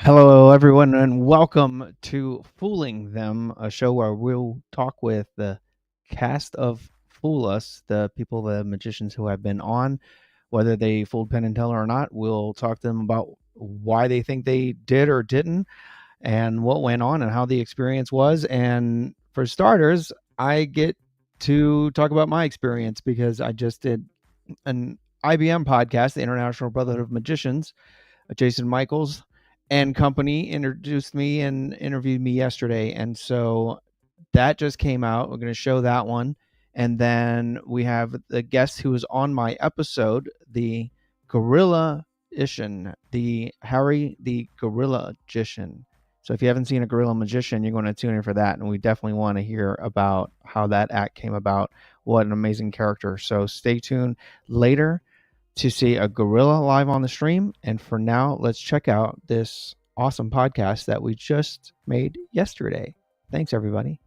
Hello, everyone, and welcome to Fooling Them, a show where we'll talk with the cast of Fool Us, the people, the magicians who have been on, whether they fooled Penn and Teller or not. We'll talk to them about why they think they did or didn't, and what went on, and how the experience was. And for starters, I get to talk about my experience because I just did an IBM podcast, the International Brotherhood of Magicians. Jason Michaels and company introduced me and interviewed me yesterday. And so that just came out. We're going to show that one. And then we have the guest who was on my episode, the Gorillagician, the Harry the Gorillagician. So if you haven't seen a gorilla magician, you're going to tune in for that. And we definitely want to hear about how that act came about. What an amazing character. So stay tuned later to see a gorilla live on the stream. And for now, let's check out this awesome podcast that we just made yesterday. Thanks, everybody.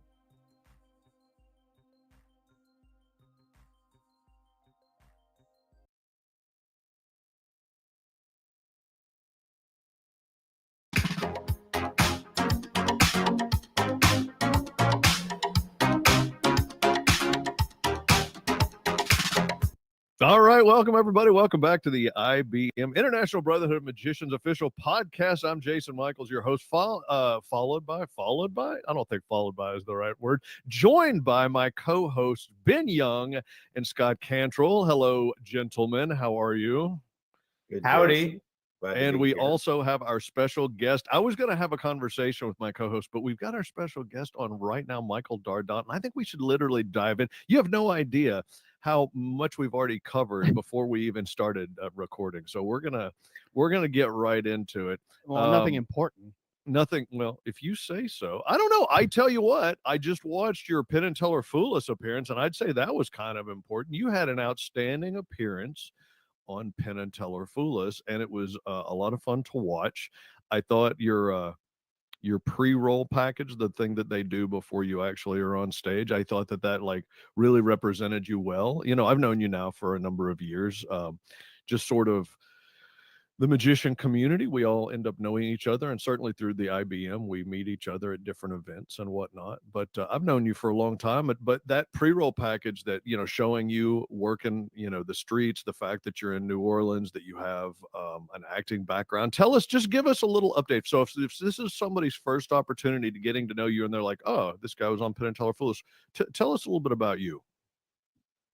All right, welcome everybody. Welcome back to the IBM International Brotherhood of Magicians official podcast. I'm Jason Michaels, your host. Followed by. I don't think followed by is the right word. Joined by my co-hosts Ben Young and Scott Cantrell. Hello, gentlemen. How are you? Good. Howdy. And we also have our special guest. I was going to have a conversation with my co-host, but we've got our special guest on right now, Michael Dardant. And I think we should literally dive in. You have no idea how much we've already covered before we even started recording. So we're gonna get right into it. Well, nothing important. Nothing. Well, if you say so. I don't know. I tell you what, I just watched your Penn and Teller Fool Us appearance, and I'd say that was kind of important. You had an outstanding appearance on Penn and Teller Fool Us, and it was a lot of fun to watch. I thought your pre-roll package, the thing that they do before you actually are on stage, I thought that like really represented you well. You know, I've known you now for a number of years. Just sort of the magician community, we all end up knowing each other, and certainly through the IBM, we meet each other at different events and whatnot. But I've known you for a long time. But that pre-roll package that, you know, showing you working, you know, the streets, the fact that you're in New Orleans, that you have an acting background. Just give us a little update. So if this is somebody's first opportunity to getting to know you, and they're like, oh, this guy was on Penn and Teller Fool Us, tell us a little bit about you.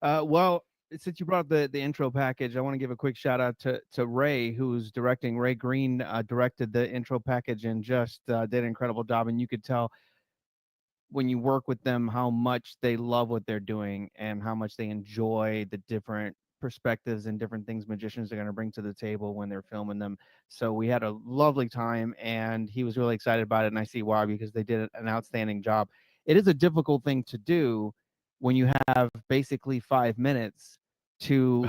Well, since you brought up the intro package, I want to give a quick shout out to Ray, who's directing. Ray Green directed the intro package and just did an incredible job. And you could tell when you work with them how much they love what they're doing and how much they enjoy the different perspectives and different things magicians are going to bring to the table when they're filming them. So we had a lovely time, and he was really excited about it. And I see why, because they did an outstanding job. It is a difficult thing to do when you have basically 5 minutes to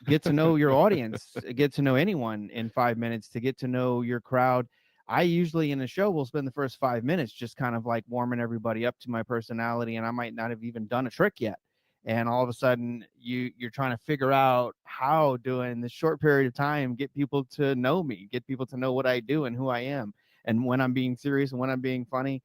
get to know your audience, get to know anyone in 5 minutes, to get to know your crowd. I usually in a show will spend the first 5 minutes just kind of like warming everybody up to my personality, and I might not have even done a trick yet. And all of a sudden you're trying to figure out how to, in this short period of time, get people to know me, get people to know what I do and who I am, and when I'm being serious and when I'm being funny.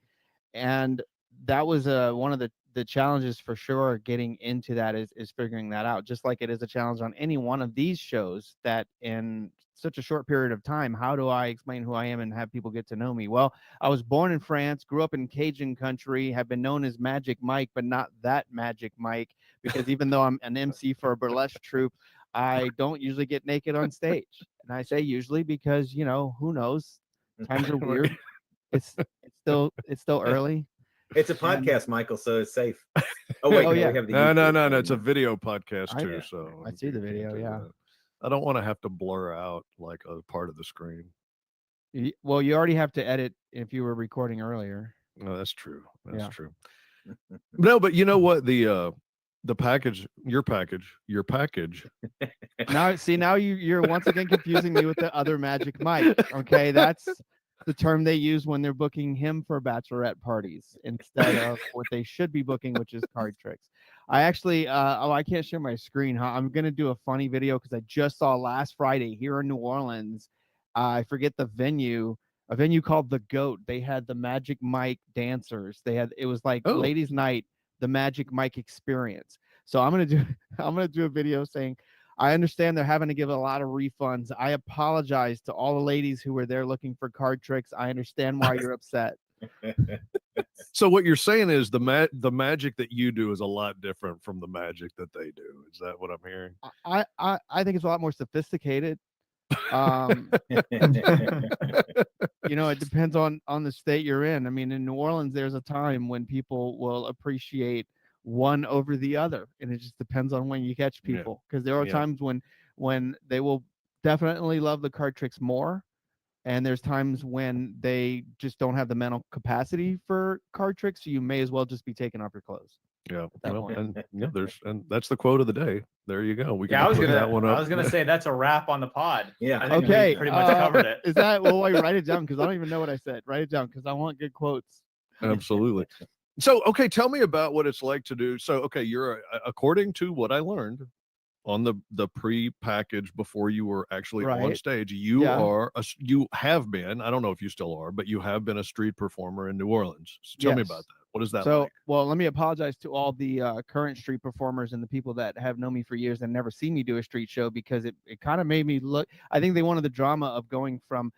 And that was one of the challenges for sure. Getting into that is figuring that out, just like it is a challenge on any one of these shows, that in such a short period of time, how do I explain who I am and have people get to know me? Well, I was born in France, grew up in Cajun country, have been known as Magic Mike, but not that Magic Mike, because even though I'm an MC for a burlesque troupe, I don't usually get naked on stage. And I say usually because, you know, who knows, times are weird. It's still early. It's a podcast, Michael, so it's safe. Oh wait, Oh, yeah. we have the No. It's a video podcast too. Yeah. So I see the video. Yeah. I don't want to have to blur out like a part of the screen. Well, you already have to edit if you were recording earlier. No, that's true. That's Yeah. true. No, but you know what? The package, your package. Now you're once again confusing me with the other Magic Mike. Okay, that's the term they use when they're booking him for bachelorette parties instead of what they should be booking, which is card tricks. I actually, I can't share my screen, huh? I'm gonna do a funny video because I just saw last Friday here in New Orleans. I forget the venue. a venue called The Goat. They had the Magic Mike dancers. It was like Oh. ladies' night, the Magic Mike experience. So I'm gonna do a video saying, I understand they're having to give a lot of refunds. I apologize to all the ladies who were there looking for card tricks. I understand why you're upset. So what you're saying is the magic that you do is a lot different from the magic that they do. Is that what I'm hearing? I think it's a lot more sophisticated. You know, it depends on the state you're in. I mean, in New Orleans, there's a time when people will appreciate one over the other, and it just depends on when you catch Yeah. people. Because there are Yeah. times when they will definitely love the card tricks more, and there's times when they just don't have the mental capacity for card tricks. So you may as well just be taking off your clothes. Yeah. that Well, point. and that's the quote of the day. There you go. We can Yeah, put that one up. I was gonna say that's a wrap on the pod. Yeah. I think Okay, we pretty much covered it. Is that well? I write it down because I don't even know what I said. Write it down because I want good quotes. Absolutely. So, okay, tell me about what it's like to do. So, okay, you're according to what I learned on the pre-package before you were actually on Right. stage, you Yeah. you have been, I don't know if you still are, but you have been a street performer in New Orleans. So tell me Yes. about that. What is that So, like? well, let me apologize to all the current street performers and the people that have known me for years and never seen me do a street show, because it kind of made me look. I think they wanted the drama of going from,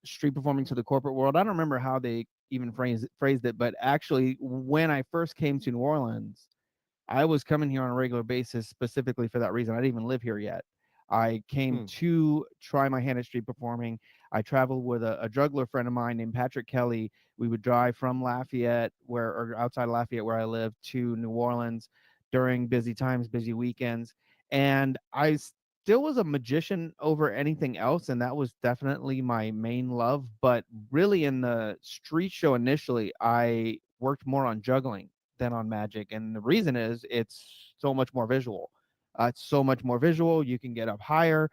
street performing to the corporate world. I don't remember how they even phrased it, but actually, when I first came to New Orleans, I was coming here on a regular basis specifically for that reason. I didn't even live here yet. I came to try my hand at street performing. I traveled with a juggler friend of mine named Patrick Kelly. We would drive from Lafayette, or outside Lafayette, where I live, to New Orleans during busy times, busy weekends. And I still was a magician over anything else, and that was definitely my main love. But really, in the street show initially, I worked more on juggling than on magic, and the reason is it's so much more visual. It's so much more visual. You can get up higher.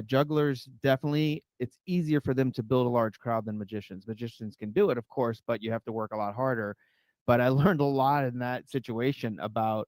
Jugglers, definitely, it's easier for them to build a large crowd than magicians. Magicians can do it, of course, but you have to work a lot harder. But I learned a lot in that situation about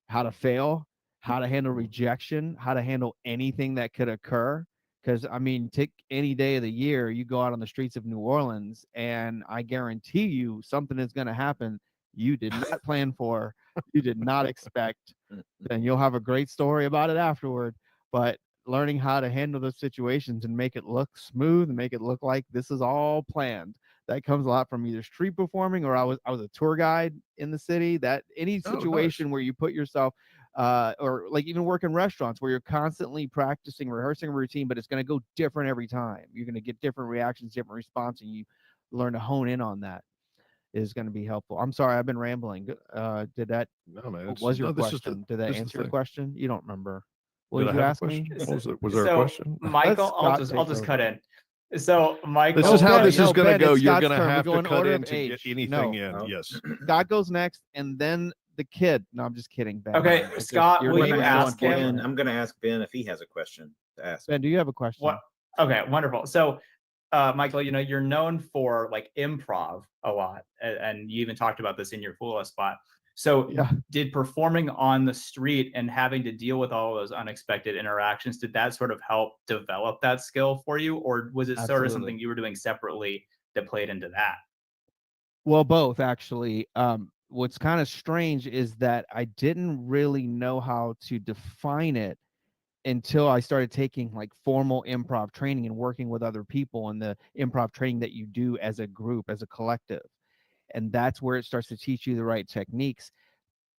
how to fail, how to handle rejection, how to handle anything that could occur. Because, I mean, take any day of the year, you go out on the streets of New Orleans, and I guarantee you something is going to happen you did not plan for, you did not expect. Then you'll have a great story about it afterward. But learning how to handle those situations and make it look smooth and make it look like this is all planned, that comes a lot from either street performing, or I was a tour guide in the city. That any situation where you put yourself or like even work in restaurants where you're constantly practicing, rehearsing a routine, but it's going to go different every time. You're going to get different reactions, different response, and you learn to hone in on that is going to be helpful. I'm sorry, I've been rambling. Did that No, man. what was your question? Did that answer your question? You don't remember. What did you ask me? Was there a question? Michael, I'll just cut in. So, Michael, this is how this is going to Ben, go. it's You're Scott's going to turn. have We go to in cut order in of to get age. anything No. in. Yes. Scott goes next, and then the kid. No, I'm just kidding, Ben. Okay, Scott, you're will gonna you go ask on him? point. I'm going to ask Ben if he has a question to ask. Ben, do you have a question? What? Okay, wonderful. So, Michael, you're known for like improv a lot, and you even talked about this in your Fool Us spot. So, did performing on the street and having to deal with all those unexpected interactions, did that sort of help develop that skill for you, or was it sort of something you were doing separately that played into that? Well, both actually. What's kind of strange is that I didn't really know how to define it until I started taking like formal improv training and working with other people, and the improv training that you do as a group, as a collective. And that's where it starts to teach you the right techniques.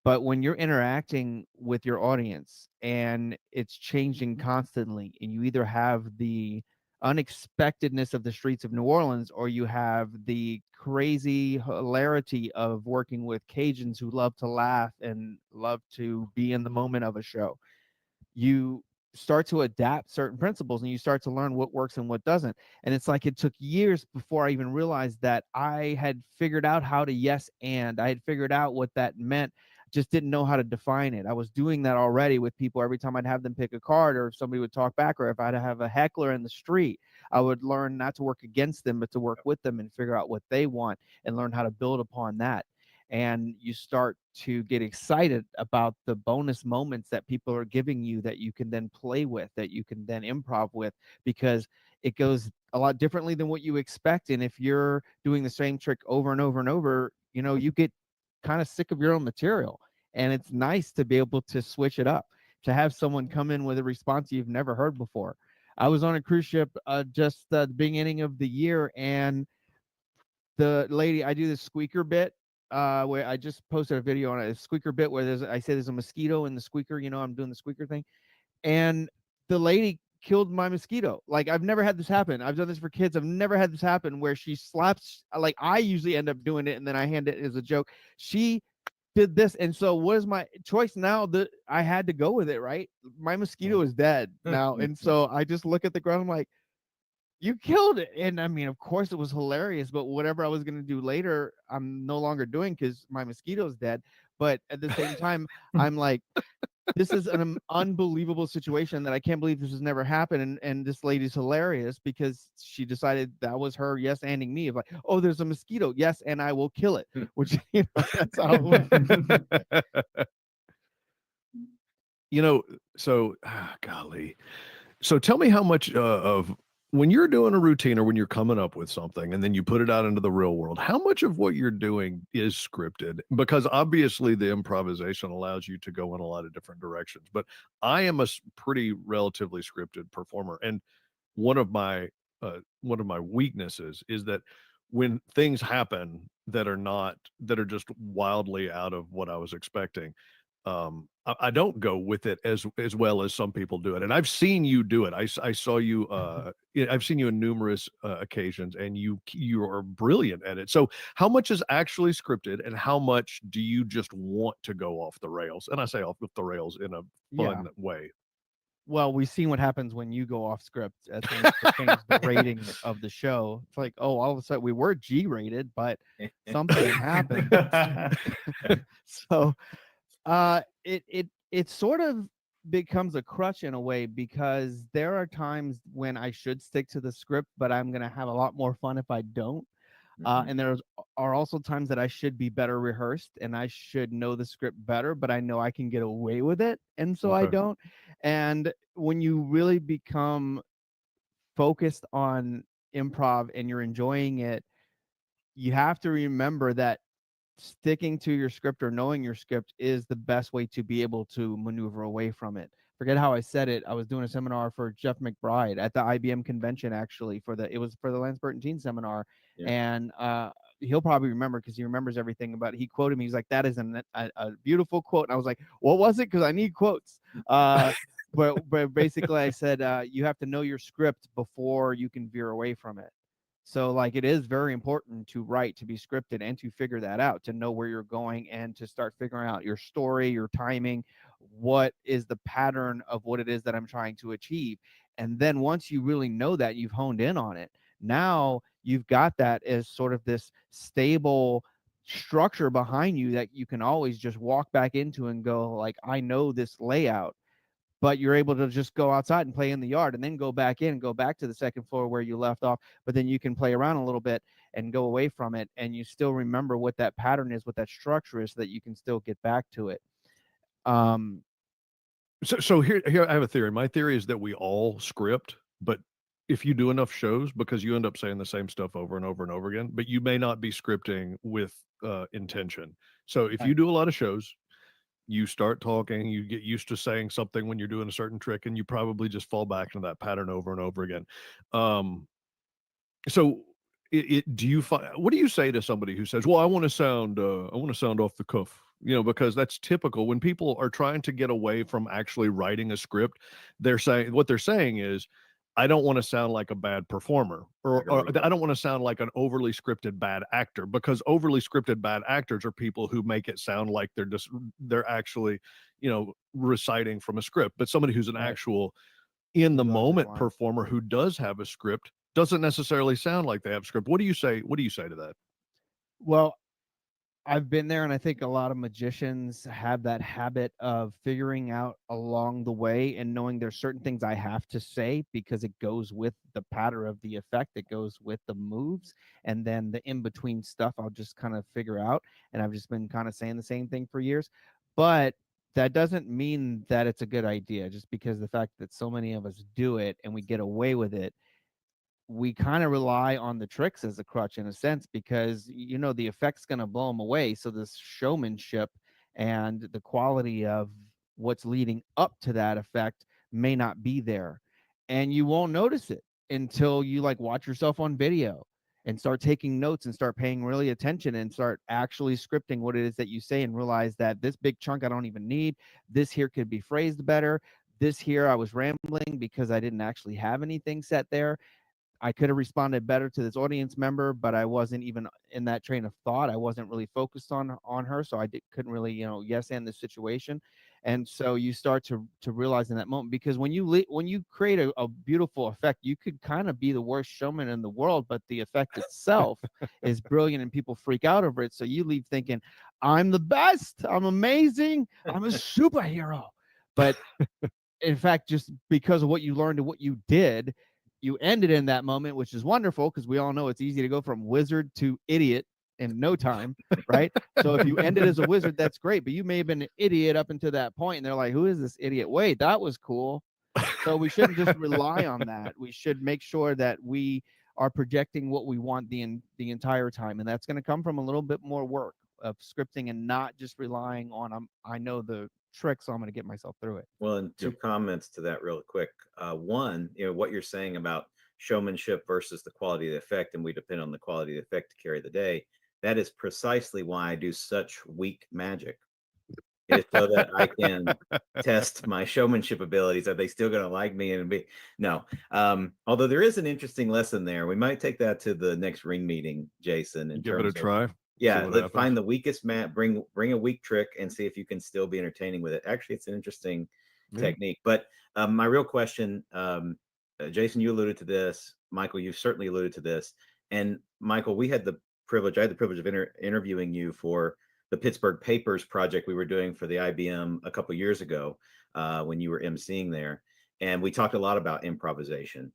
But when you're interacting with your audience and it's changing constantly, and you either have the unexpectedness of the streets of New Orleans, or you have the crazy hilarity of working with Cajuns who love to laugh and love to be in the moment of a show, you start to adapt certain principles and you start to learn what works and what doesn't. And it's like it took years before I even realized that I had figured out how to yes and I had figured out what that meant, just didn't know how to define it. I was doing that already with people. Every time I'd have them pick a card, or if somebody would talk back, or if I'd have a heckler in the street, I would learn not to work against them but to work with them and figure out what they want and learn how to build upon that. And you start to get excited about the bonus moments that people are giving you that you can then play with, that you can then improv with, because it goes a lot differently than what you expect. And if you're doing the same trick over and over and over, you know, you get kind of sick of your own material. And it's nice to be able to switch it up, to have someone come in with a response you've never heard before. I was on a cruise ship just the beginning of the year, and the lady, I do this squeaker bit where I just posted a video on it, a squeaker bit where I say there's a mosquito in the squeaker, you know, I'm doing the squeaker thing. And the lady killed my mosquito. Like, I've never had this happen. I've done this for kids. I've never had this happen where she slaps, like I usually end up doing it and then I hand it as a joke. She did this. And so what is my choice now? That I had to go with it, right? My mosquito is dead now. And so I just look at the ground, I'm like, you killed it. And I mean, of course it was hilarious, but whatever I was going to do later, I'm no longer doing because my mosquito's dead. But at the same time, I'm like, this is an unbelievable situation that I can't believe this has never happened. And this lady's hilarious because she decided that was her yes anding me of like, oh, there's a mosquito. Yes, and I will kill it. Which, you know, that's how it went. You know, so golly. So tell me how much of when you're doing a routine or when you're coming up with something and then you put it out into the real world, how much of what you're doing is scripted? Because obviously the improvisation allows you to go in a lot of different directions. But I am a pretty relatively scripted performer, and one of my weaknesses is that when things happen that are just wildly out of what I was expecting, I don't go with it as well as some people do it. And I've seen you do it. I saw you I've seen you in numerous occasions, and you are brilliant at it. So how much is actually scripted and how much do you just want to go off the rails? And I say off the rails in a fun way. Well, we've seen what happens when you go off script as things pertains to the rating of the show. It's like, oh, all of a sudden we were G-rated, but something happened. So it sort of becomes a crutch in a way, because there are times when I should stick to the script, but I'm gonna have a lot more fun if I don't. And there are also times that I should be better rehearsed and I should know the script better, but I know I can get away with it, and so I don't. And when you really become focused on improv and you're enjoying it, you have to remember that sticking to your script or knowing your script is the best way to be able to maneuver away from it. Forget how I said it. I was doing a seminar for Jeff McBride at the IBM convention, actually, it was for the Lance Burton Teen seminar. And he'll probably remember because he remembers everything about it. He quoted me. He's like, that is a beautiful quote. And I was like, what was it? Because I need quotes. But basically I said, you have to know your script before you can veer away from it. So like, it is very important to write, to be scripted, and to figure that out, to know where you're going and to start figuring out your story, your timing, what is the pattern of what it is that I'm trying to achieve. And then once you really know that, you've honed in on it. Now you've got that as sort of this stable structure behind you that you can always just walk back into and go like, I know this layout. But you're able to just go outside and play in the yard and then go back in and go back to the second floor where you left off. But then you can play around a little bit and go away from it, and you still remember what that pattern is, what that structure is, so that you can still get back to it. So here I have a theory. My theory is that we all script, but if you do enough shows, because you end up saying the same stuff over and over and over again, but you may not be scripting with intention. So if you do a lot of shows, you start talking, you get used to saying something when you're doing a certain trick, and you probably just fall back into that pattern over and over again. So do you find, what do you say to somebody who says, well, I want to sound off the cuff, you know, because that's typical when people are trying to get away from actually writing a script. What they're saying is, I don't want to sound like a bad performer, or I don't want to sound like an overly scripted bad actor, because overly scripted bad actors are people who make it sound like they're actually, you know, reciting from a script. But somebody who's an actual in the moment performer who does have a script doesn't necessarily sound like they have a script. What do you say? What do you say to that? Well, I've been there, and I think a lot of magicians have that habit of figuring out along the way and knowing there's certain things I have to say because it goes with the pattern of the effect, it goes with the moves, and then the in-between stuff I'll just kind of figure out. And I've just been kind of saying the same thing for years. But that doesn't mean that it's a good idea, just because the fact that so many of us do it and we get away with it. we kind of rely on the tricks as a crutch in a sense, because the effect's going to blow them away. So this showmanship and the quality of what's leading up to that effect may not be there, and you won't notice it until you like watch yourself on video and start taking notes and start paying really attention and start actually scripting what it is that you say, and realize that this big chunk I don't even need. This here could be phrased better. This here I was rambling because I didn't actually have anything set there. I could have responded better to this audience member, but I wasn't even in that train of thought. I wasn't really focused on her, so couldn't really, yes and the situation. And so you start to realize in that moment, because when you create a beautiful effect, you could kind of be the worst showman in the world, but the effect itself is brilliant and people freak out over it. So you leave thinking, I'm the best, I'm amazing, I'm a superhero. But in fact, just because of what you learned and what you did, you ended in that moment, which is wonderful, because we all know it's easy to go from wizard to idiot in no time, right? So if you ended as a wizard, that's great, but you may have been an idiot up until that point, and they're like, who is this idiot? Wait, that was cool. So we shouldn't just rely on that. We should make sure that we are projecting what we want the entire time, and that's going to come from a little bit more work of scripting and not just relying on I know the trick, so I'm going to get myself through it. Well, and two comments to that real quick. One, what you're saying about showmanship versus the quality of the effect, and we depend on the quality of the effect to carry the day. That is precisely why I do such weak magic. It's so that I can test my showmanship abilities. Are they still going to like me? And be no. Although there is an interesting lesson there. We might take that to the next ring meeting, Jason. And give it a try. Yeah, let's find the weakest mat. Bring a weak trick and see if you can still be entertaining with it. Actually, it's an interesting technique. But my real question, Jason, you alluded to this. Michael, you certainly alluded to this. And Michael, I had the privilege of interviewing you for the Pittsburgh Papers project we were doing for the IBM a couple years ago, when you were emceeing there, and we talked a lot about improvisation.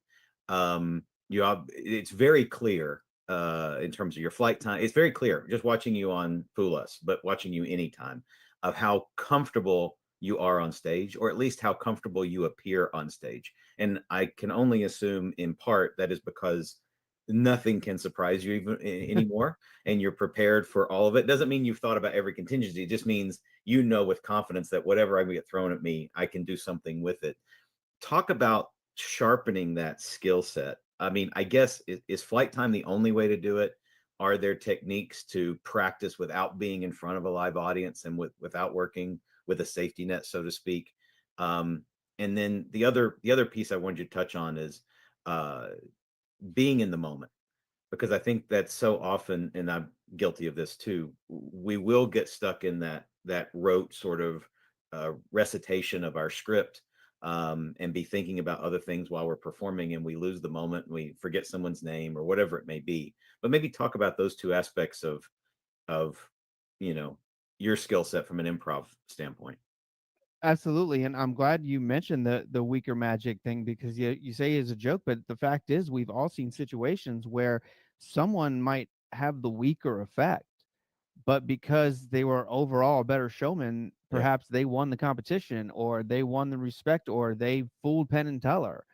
It's very clear. In terms of your flight time, it's very clear just watching you on Fool Us, but watching you anytime, of how comfortable you are on stage, or at least how comfortable you appear on stage. And I can only assume in part that is because nothing can surprise you even anymore, and you're prepared for all of it. Doesn't mean you've thought about every contingency. It just means with confidence that whatever I get thrown at me, I can do something with it. Talk about sharpening that skill set. I mean, I guess, is flight time the only way to do it? Are there techniques to practice without being in front of a live audience and without working with a safety net, so to speak? And then the other piece I wanted you to touch on is being in the moment, because I think that's so often, and I'm guilty of this too, we will get stuck in that rote sort of recitation of our script, and be thinking about other things while we're performing, and we lose the moment, and we forget someone's name or whatever it may be. But maybe talk about those two aspects of your skill set from an improv standpoint. Absolutely, and I'm glad you mentioned the weaker magic thing, because you say it's a joke, but the fact is we've all seen situations where someone might have the weaker effect, but because they were overall a better showman, perhaps they won the competition, or they won the respect, or they fooled Penn and Teller.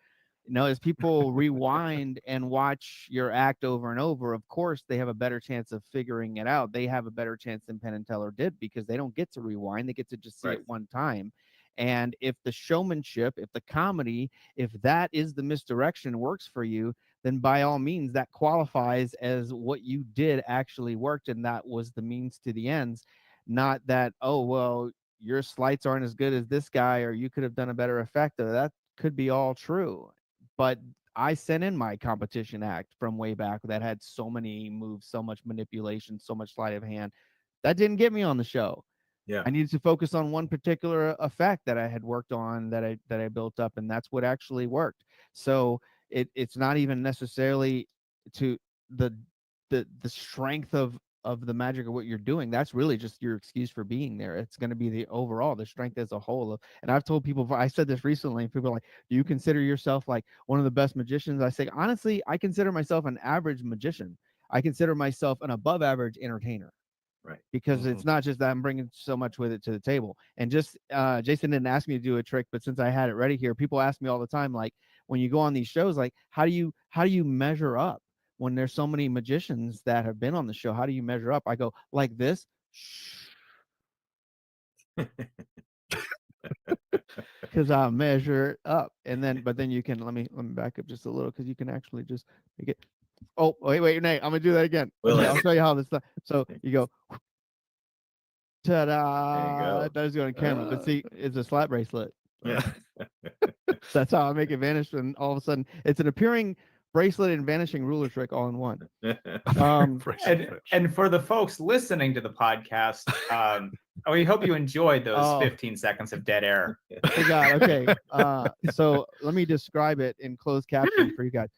As people rewind and watch your act over and over, of course they have a better chance of figuring it out. They have a better chance than Penn and Teller did, because they don't get to rewind. They get to just see it one time. And if the showmanship, if the comedy, if that is the misdirection works for you, then by all means that qualifies as what you did actually worked, and that was the means to the ends. Not that, oh well, your slights aren't as good as this guy, or you could have done a better effect. That could be all true, but I sent in my competition act from way back that had so many moves, so much manipulation, so much sleight of hand. That didn't get me on the show. Yeah, I needed to focus on one particular effect that I had worked on, that I built up, and that's what actually worked. So it's not even necessarily to the strength of the magic of what you're doing. That's really just your excuse for being there. It's going to be the overall, the strength as a whole. And I've told people, I said this recently, and people are like, do you consider yourself like one of the best magicians? I say, honestly, I consider myself an average magician. I consider myself an above average entertainer. Right. Because it's not just that I'm bringing so much with it to the table. And just Jason didn't ask me to do a trick, but since I had it ready here, people ask me all the time, like, when you go on these shows, like how do you measure up when there's so many magicians that have been on the show? How do you measure up? I go like this. Because I measure it up, and then but then you can let me back up just a little, because you can actually just make it. Oh wait, Nate, I'm gonna do that again. Okay, I'll show you how this stuff. So you go, ta-da! That does go on camera, but see, it's a slap bracelet. Yeah. That's how I make it vanish, and all of a sudden it's an appearing bracelet and vanishing ruler trick all in one. And for the folks listening to the podcast, we hope you enjoyed those 15 seconds of dead air. Oh God, okay. So let me describe it in closed caption for you guys.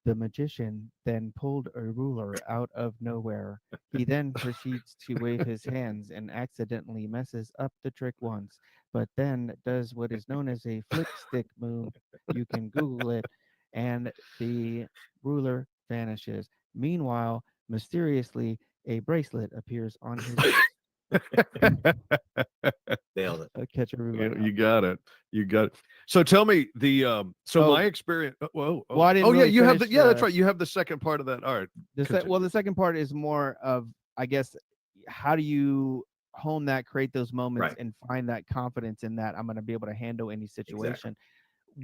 The magician then pulled a ruler out of nowhere. He then proceeds to wave his hands and accidentally messes up the trick once, but then does what is known as a flick stick move. You can Google it, and the ruler vanishes. Meanwhile, mysteriously, a bracelet appears on his Nailed it. I'll catch everybody. You got it. You got it. So tell me my experience. Well, I didn't really you have finish, that's right. You have the second part of that. All right. The second part is more of, I guess, how do you hone that, create those moments, and find that confidence in that I'm going to be able to handle any situation. Exactly.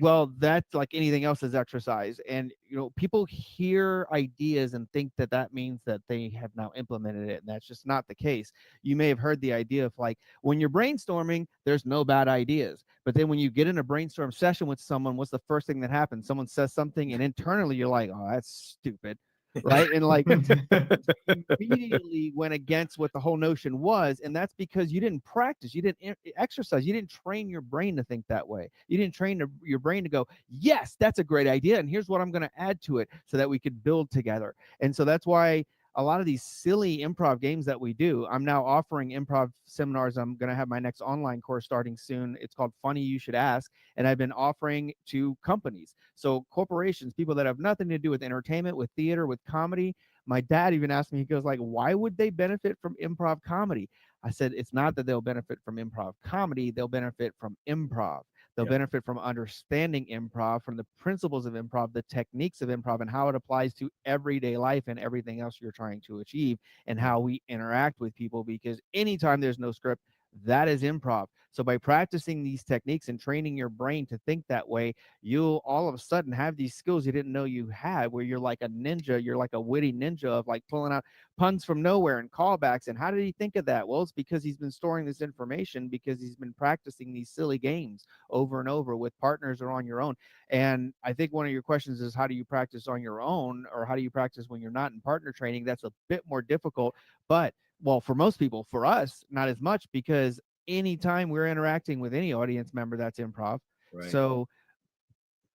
Well, that's like anything else is exercise. And, people hear ideas and think that that means that they have now implemented it. And that's just not the case. You may have heard the idea of like, when you're brainstorming, there's no bad ideas. But then when you get in a brainstorm session with someone, what's the first thing that happens? Someone says something and internally you're like, oh, that's stupid. Right. And like immediately went against what the whole notion was. And that's because you didn't practice, you didn't exercise, you didn't train your brain to think that way. You didn't train your brain to go, yes, that's a great idea, and here's what I'm going to add to it so that we could build together. And so that's why a lot of these silly improv games that we do, I'm now offering improv seminars. I'm going to have my next online course starting soon. It's called Funny You Should Ask. And I've been offering to companies. So corporations, people that have nothing to do with entertainment, with theater, with comedy. My dad even asked me, he goes like, why would they benefit from improv comedy? I said, it's not that they'll benefit from improv comedy. They'll benefit from improv. They'll benefit from understanding improv, from the principles of improv, the techniques of improv, and how it applies to everyday life and everything else you're trying to achieve, and how we interact with people. Because anytime there's no script, that is improv. So by practicing these techniques and training your brain to think that way, you'll all of a sudden have these skills you didn't know you had, where you're like a ninja. You're like a witty ninja of like pulling out puns from nowhere and callbacks. And how did he think of that? Well, it's because he's been storing this information, because he's been practicing these silly games over and over with partners or on your own. And I think one of your questions is, how do you practice on your own, or how do you practice when you're not in partner training? That's a bit more difficult, but well, for most people, for us, not as much, because anytime we're interacting with any audience member, that's improv. Right. So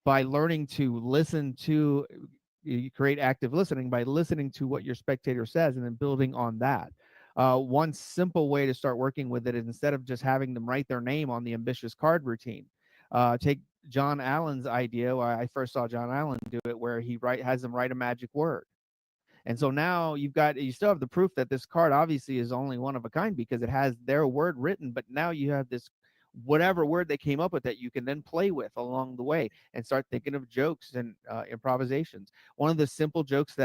by learning to listen to, you create active listening by listening to what your spectator says and then building on that. One simple way to start working with it is, instead of just having them write their name on the ambitious card routine, take John Allen's idea. I first saw John Allen do it, where he has them write a magic word. And so now you still have the proof that this card obviously is only one of a kind, because it has their word written, but now you have this whatever word they came up with that you can then play with along the way and start thinking of jokes and improvisations. One of the simple jokes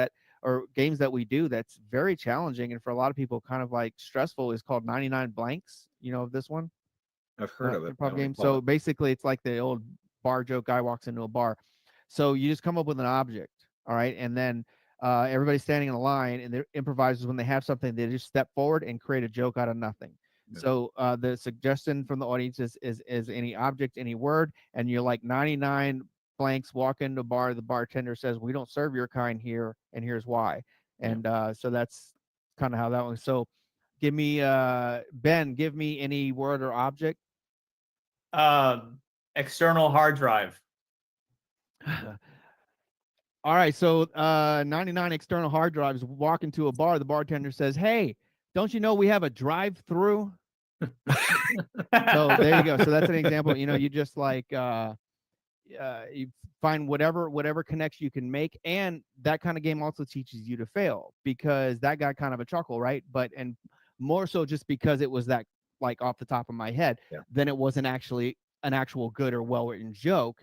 or games that we do that's very challenging and for a lot of people kind of like stressful is called 99 blanks. You know of this one? I've heard of it. Improv game. So basically it's like the old bar joke, guy walks into a bar. So you just come up with an object, all right, and then everybody's standing in a line, and the improvisers, when they have something, they just step forward and create a joke out of nothing. Yeah. So the suggestion from the audience is any object, any word, and you're like 99 blanks walk into a bar. The bartender says, "We don't serve your kind here, and here's why." And so that's kind of how that one. So give me Ben, give me any word or object. External hard drive. All right, so 99 external hard drives walk into a bar. The bartender says, "Hey, don't you know we have a drive-through?" So there you go. So that's an example. You just like you find whatever connection you can make, and that kind of game also teaches you to fail, because that got kind of a chuckle, right? And more so just because it was that like off the top of my head, then it wasn't actually an actual good or well-written joke.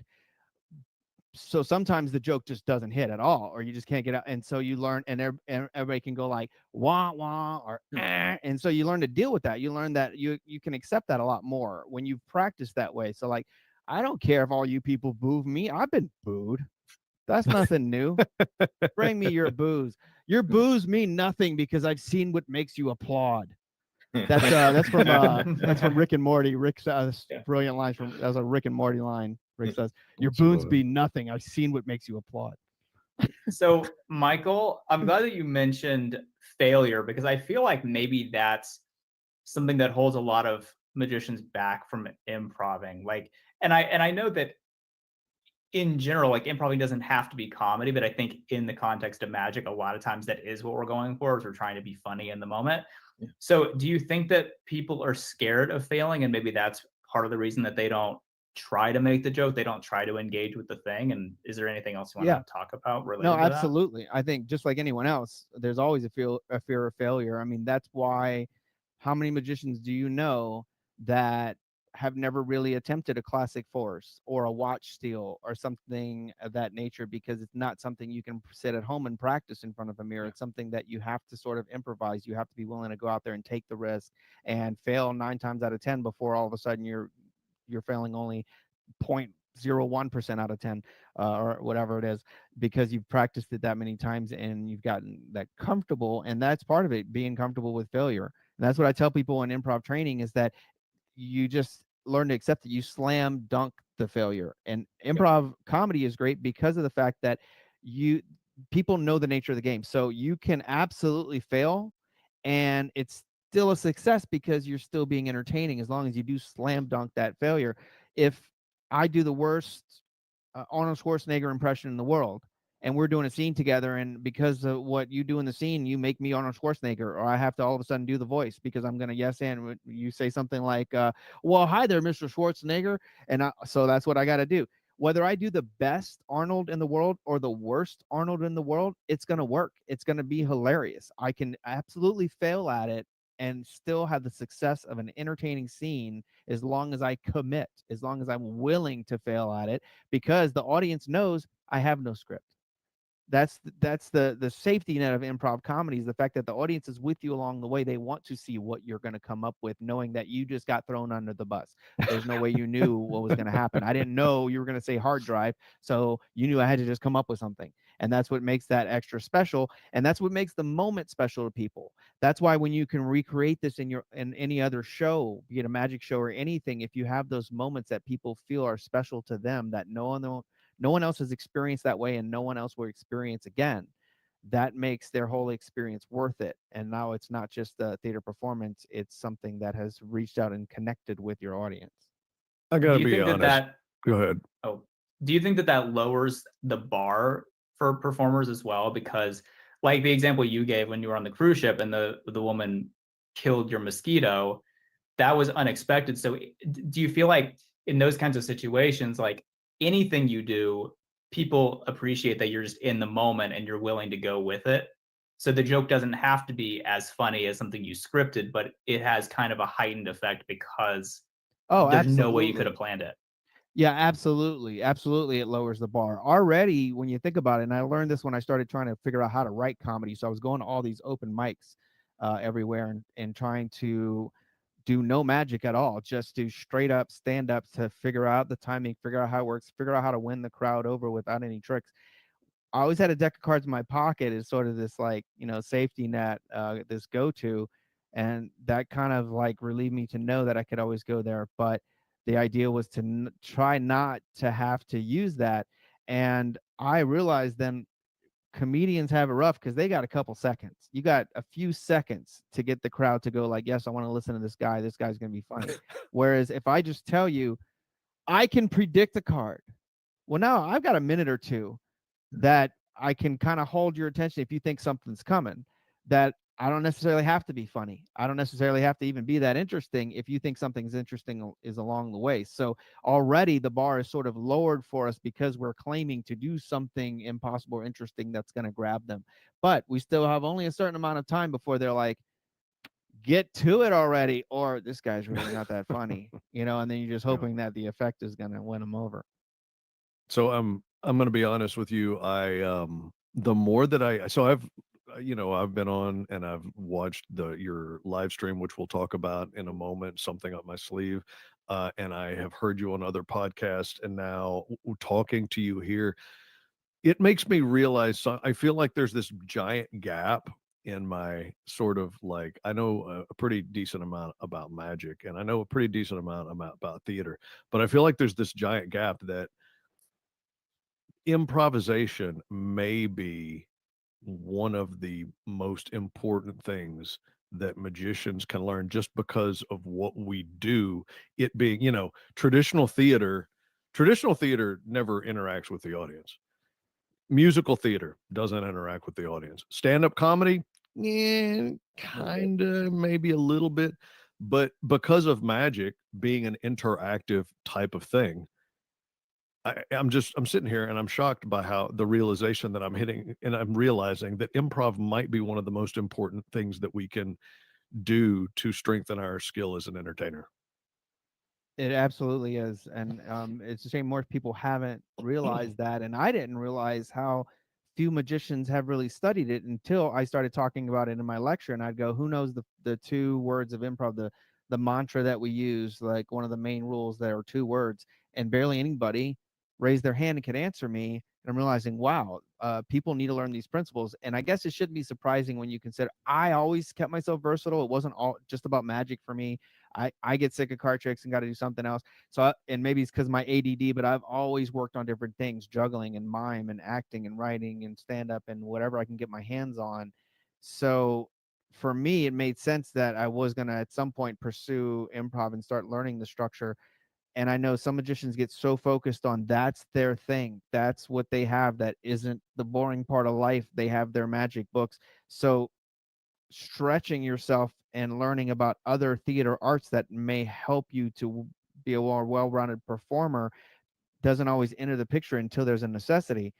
so sometimes the joke just doesn't hit at all, or you just can't get out. And so you learn, and everybody can go like wah wah or and so you learn to deal with that. You learn that you can accept that a lot more when you've practiced that way. So like, I don't care if all you people boo me. I've been booed. That's nothing new. Bring me your boos. Your boos mean nothing because I've seen what makes you applaud. That's from Rick and Morty. Rick says brilliant lines from that was a Rick and Morty line. Rick says, "Your boons be nothing. I've seen what makes you applaud." So, Michael, I'm glad that you mentioned failure, because I feel like maybe that's something that holds a lot of magicians back from improving. Like, and I know that in general, like, improving doesn't have to be comedy, but I think in the context of magic, a lot of times that is what we're going for, is we're trying to be funny in the moment. Yeah. So do you think that people are scared of failing, and maybe that's part of the reason that they don't try to make the joke, they don't try to engage with the thing? And is there anything else you want to talk about related No, to that? absolutely. I think just like anyone else, there's always a fear of failure. I mean, that's why, how many magicians do you know that have never really attempted a classic force or a watch steal or something of that nature, because it's not something you can sit at home and practice in front of a mirror. It's something that you have to sort of improvise. You have to be willing to go out there and take the risk and fail 9 times out of 10 before all of a sudden you're failing only 0.01% out of 10 or whatever it is, because you've practiced it that many times and you've gotten that comfortable. And that's part of it, being comfortable with failure. And that's what I tell people in improv training, is that you just learn to accept that you slam dunk the failure. And improv comedy is great because of the fact that people know the nature of the game. So you can absolutely fail and it's still a success because you're still being entertaining, as long as you do slam dunk that failure. If I do the worst Arnold Schwarzenegger impression in the world, and we're doing a scene together, and because of what you do in the scene, you make me Arnold Schwarzenegger, or I have to all of a sudden do the voice because I'm gonna yes and you say something like, "Well, hi there, Mr. Schwarzenegger," and so that's what I got to do. Whether I do the best Arnold in the world or the worst Arnold in the world, it's gonna work. It's gonna be hilarious. I can absolutely fail at it and still have the success of an entertaining scene, as long as I commit, as long as I'm willing to fail at it, because the audience knows I have no script. That's the safety net of improv comedy, is the fact that the audience is with you along the way. They want to see what you're going to come up with, knowing that you just got thrown under the bus. There's no way you knew what was going to happen. I didn't know you were going to say hard drive, so you knew I had to just come up with something. And that's what makes that extra special, and that's what makes the moment special to people. That's why when you can recreate this in any other show, be it a magic show or anything, if you have those moments that people feel are special to them, that no one else has experienced that way and no one else will experience again, that makes their whole experience worth it. And now it's not just a theater performance, it's something that has reached out and connected with your audience. I gotta Do you be think honest. Go ahead. Do you think that lowers the bar for performers as well? Because, like the example you gave when you were on the cruise ship and the woman killed your mosquito, that was unexpected. So do you feel like in those kinds of situations, like anything you do, people appreciate that you're just in the moment and you're willing to go with it? So the joke doesn't have to be as funny as something you scripted, but it has kind of a heightened effect because there's no way you could have planned it. Yeah, absolutely. Absolutely. It lowers the bar already when you think about it. And I learned this when I started trying to figure out how to write comedy. So I was going to all these open mics everywhere and trying to do no magic at all, just do straight up stand up to figure out the timing, figure out how it works, figure out how to win the crowd over without any tricks. I always had a deck of cards in my pocket as sort of this, like, safety net, this go-to. And that kind of like relieved me to know that I could always go there. But the idea was to try not to have to use that. And I realized then comedians have it rough because they got a couple seconds. You got a few seconds to get the crowd to go like, yes, I want to listen to this guy. This guy's going to be funny. Whereas if I just tell you, I can predict a card. Well, now I've got a minute or two that I can kind of hold your attention if you think something's coming, that I don't necessarily have to be funny. I don't necessarily have to even be that interesting if you think something's interesting is along the way. So already the bar is sort of lowered for us because we're claiming to do something impossible or interesting that's going to grab them. But we still have only a certain amount of time before they're like, get to it already, or this guy's really not that funny, and then you're just hoping that the effect is going to win them over. So I'm going to be honest with you. The more that I've been on and I've watched your live stream, which we'll talk about in a moment, something up my sleeve. And I have heard you on other podcasts, and now talking to you here, it makes me realize, I feel like there's this giant gap in my sort of, like, I know a pretty decent amount about magic, and I know a pretty decent amount about theater, but I feel like there's this giant gap that improvisation may be one of the most important things that magicians can learn, just because of what we do. It being, traditional theater never interacts with the audience. Musical theater doesn't interact with the audience. Stand-up comedy, kind of, maybe a little bit, but because of magic being an interactive type of thing, I'm sitting here and I'm shocked by how the realization that I'm hitting, and I'm realizing that improv might be one of the most important things that we can do to strengthen our skill as an entertainer. It absolutely is, and it's a shame more people haven't realized that, and I didn't realize how few magicians have really studied it until I started talking about it in my lecture, and I'd go, "Who knows the two words of improv, the mantra that we use, like one of the main rules that are two words?" And barely anybody raised their hand and could answer me. And I'm realizing, wow, people need to learn these principles, and I guess it shouldn't be surprising when you consider I always kept myself versatile. It wasn't all just about magic for me. I get sick of card tricks and got to do something else. So, and maybe it's because my ADD, but I've always worked on different things, juggling and mime and acting and writing and stand up and whatever I can get my hands on. So for me, it made sense that I was going to at some point pursue improv and start learning the structure. And I know some magicians get so focused on that's their thing. That's what they have. That isn't the boring part of life. They have their magic books. So stretching yourself and learning about other theater arts that may help you to be a more well-rounded performer doesn't always enter the picture until there's a necessity.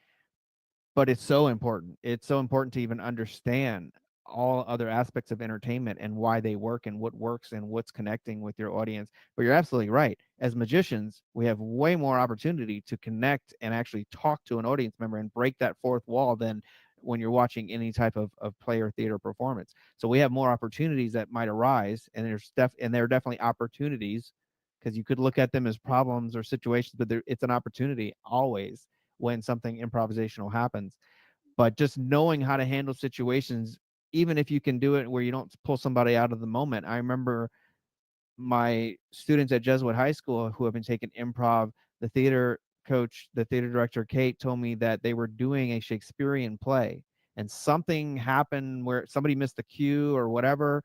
But it's so important. It's so important to even understand all other aspects of entertainment and why they work and what works and what's connecting with your audience. But you're absolutely right. As magicians, we have way more opportunity to connect and actually talk to an audience member and break that fourth wall than when you're watching any type of play or theater performance. So we have more opportunities that might arise, and there are definitely opportunities, because you could look at them as problems or situations, but it's an opportunity always when something improvisational happens. But just knowing how to handle situations, even if you can do it where you don't pull somebody out of the moment. I remember my students at Jesuit High School who have been taking improv, the theater coach, the theater director, Kate, told me that they were doing a Shakespearean play and something happened where somebody missed the cue or whatever,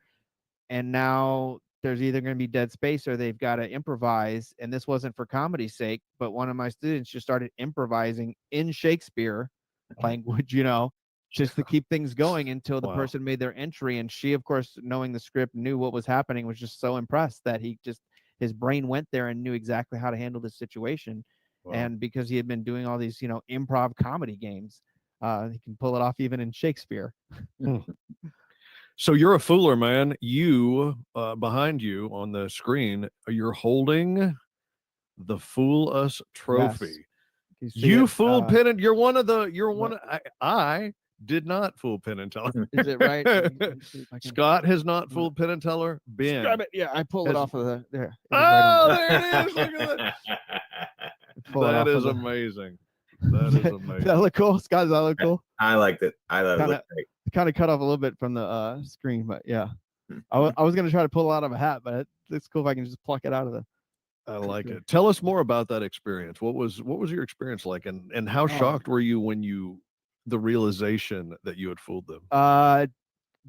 and now there's either going to be dead space or they've got to improvise. And this wasn't for comedy's sake, but one of my students just started improvising in Shakespeare language, just to keep things going until the person made their entry. And she, of course, knowing the script, knew what was happening, was just so impressed that his brain went there and knew exactly how to handle this situation. Wow. And because he had been doing all these, improv comedy games, he can pull it off even in Shakespeare. So you're a fooler, man. You, behind you on the screen, you're holding the Fool Us trophy. Yes. You fooled Penn and I did not fool Penn and Teller. Is it right? Scott has not fooled Penn and Teller. Ben. Yeah, I pulled it off of there. Oh, there it is. Look at that. That is amazing. That is amazing. Does that look cool? Scott, does that look cool? I liked it. I thought it looked great. Kind of cut off a little bit from the screen, but yeah. I was going to try to pull it out of a hat, but it's cool if I can just pluck it out of the. I like it. Tell us more about that experience. What was your experience like, and how shocked were you when the realization that you had fooled them?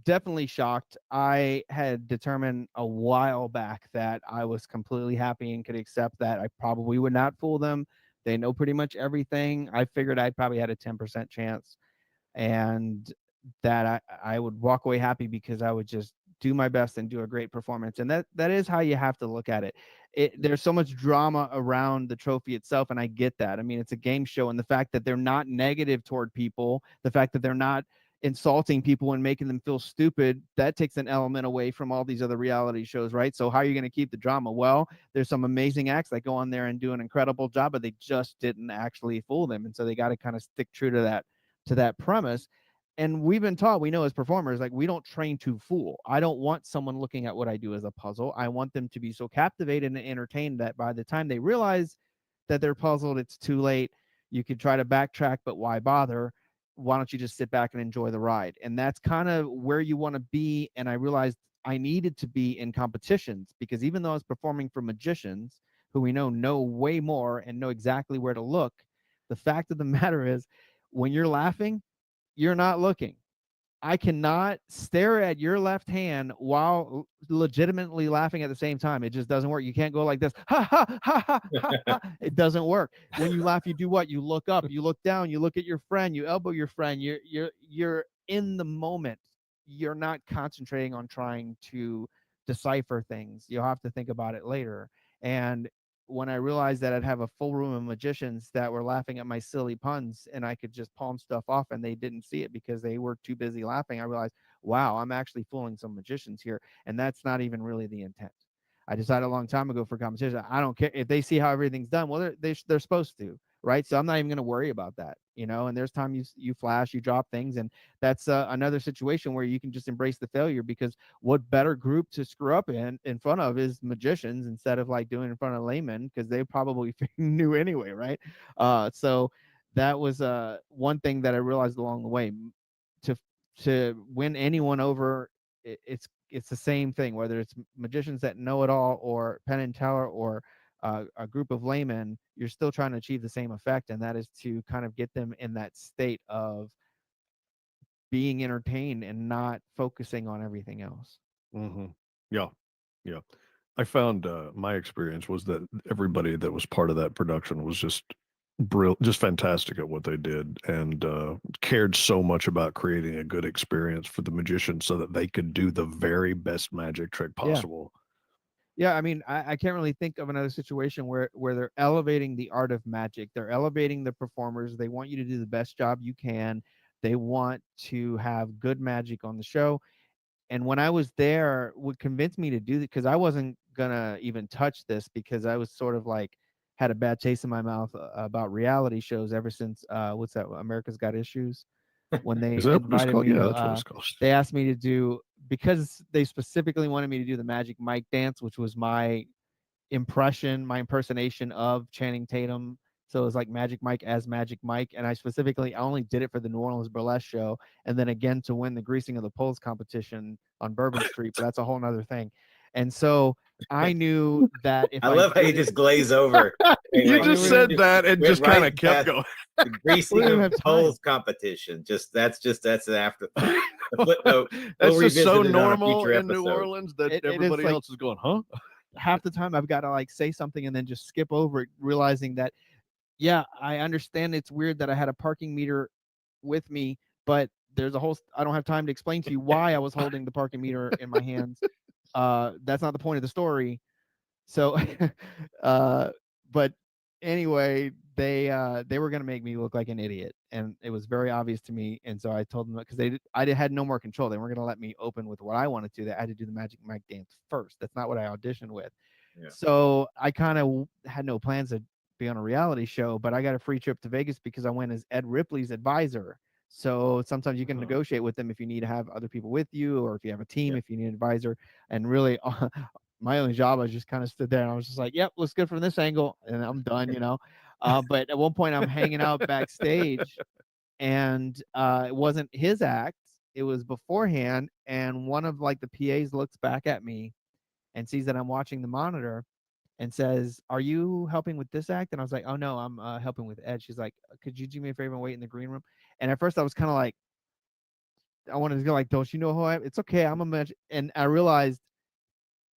Definitely shocked. I had determined a while back that I was completely happy and could accept that I probably would not fool them. They know pretty much everything. I figured I probably had a 10% chance, and that I would walk away happy because I would just do my best and do a great performance. And that is how you have to look at it. There's so much drama around the trophy itself, and I get that. I mean, it's a game show, and the fact that they're not negative toward people, the fact that they're not, insulting people and making them feel stupid, that takes an element away from all these other reality shows, right? So how are you going to keep the drama? Well, there's some amazing acts that go on there and do an incredible job, but they just didn't actually fool them. And so they got to kind of stick true to that premise. And we've been taught, we know as performers, like, we don't train to fool. I don't want someone looking at what I do as a puzzle. I want them to be so captivated and entertained that by the time they realize that they're puzzled, it's too late. You could try to backtrack, but why bother? Why don't you just sit back and enjoy the ride? And that's kind of where you want to be. And I realized I needed to be in competitions, because even though I was performing for magicians who we know way more and know exactly where to look, the fact of the matter is, when you're laughing, you're not looking. I cannot stare at your left hand while legitimately laughing at the same time. It just doesn't work. You can't go like this. Ha ha ha ha ha ha. It doesn't work. When you laugh, you do what? You look up, you look down, you look at your friend, you elbow your friend. You're in the moment. You're not concentrating on trying to decipher things. You'll have to think about it later. And when I realized that I'd have a full room of magicians that were laughing at my silly puns, and I could just palm stuff off and they didn't see it because they were too busy laughing, I realized, wow, I'm actually fooling some magicians here. And that's not even really the intent. I decided a long time ago for competition, I don't care if they see how everything's done. Well, they're supposed to, right? So I'm not even going to worry about that, And there's time you flash, you drop things, and that's another situation where you can just embrace the failure, because what better group to screw up in front of is magicians, instead of like doing it in front of laymen, because they probably knew anyway, right? So that was one thing that I realized along the way. To win anyone over, it's the same thing, whether it's magicians that know it all or Penn and Teller or a group of laymen. You're still trying to achieve the same effect, and that is to kind of get them in that state of being entertained and not focusing on everything else. Mm-hmm. Yeah. Yeah. I found my experience was that everybody that was part of that production was just just fantastic at what they did, and cared so much about creating a good experience for the magician so that they could do the very best magic trick Yeah. possible. Yeah, I mean, I can't really think of another situation where they're elevating the art of magic. They're elevating the performers. They want you to do the best job you can. They want to have good magic on the show. And when I was there, what convinced me to do that, because I wasn't gonna even touch this, because I was sort of like had a bad taste in my mouth about reality shows ever since what's that? America's Got Issues. When they Is that what it's invited called? me Yeah, to, that's what it's called. they asked me to do, because they specifically wanted me to do the Magic Mike dance, which was my impersonation of Channing Tatum. So it was like Magic Mike as Magic Mike. And I only did it for the New Orleans Burlesque show, and then again to win the greasing of the poles competition on Bourbon Street, but that's a whole nother thing. And so I knew that if I love how you just glaze over. You just said that and just kind of kept past going. The greasing We don't of have time. poles competition. That's an afterthought. The footnote. That's We'll just so revisit it on a normal future in New episode. Orleans that It is everybody like- else is going, huh? half the time I've got to like say something and then just skip over it, realizing that, yeah, I understand it's weird that I had a parking meter with me, but there's a whole, I don't have time to explain to you why I was holding the parking meter in my hands. That's not the point of the story. So, but anyway, they were going to make me look like an idiot, and it was very obvious to me. And so I told them, because I had no more control. They weren't going to let me open with what I wanted to. I had to do the Magic Mike dance first. That's not what I auditioned with. Yeah. So I kind of had no plans to be on a reality show, but I got a free trip to Vegas because I went as Ed Ripley's advisor. So sometimes you can negotiate with them if you need to have other people with you, or if you have a team, if you need an advisor. And really, my only job, I just kind of stood there and I was just like, yep, looks good from this angle, and I'm done, But at one point I'm hanging out backstage, and it wasn't his act, it was beforehand, and one of like the PAs looks back at me and sees that I'm watching the monitor and says, "Are you helping with this act?" And I was like, "Oh no, I'm helping with Ed." She's like, "Could you do me a favor and wait in the green room?" And at first I was kind of like, I wanted to go like, "Don't you know who I am?" It's okay, I'm a match. And I realized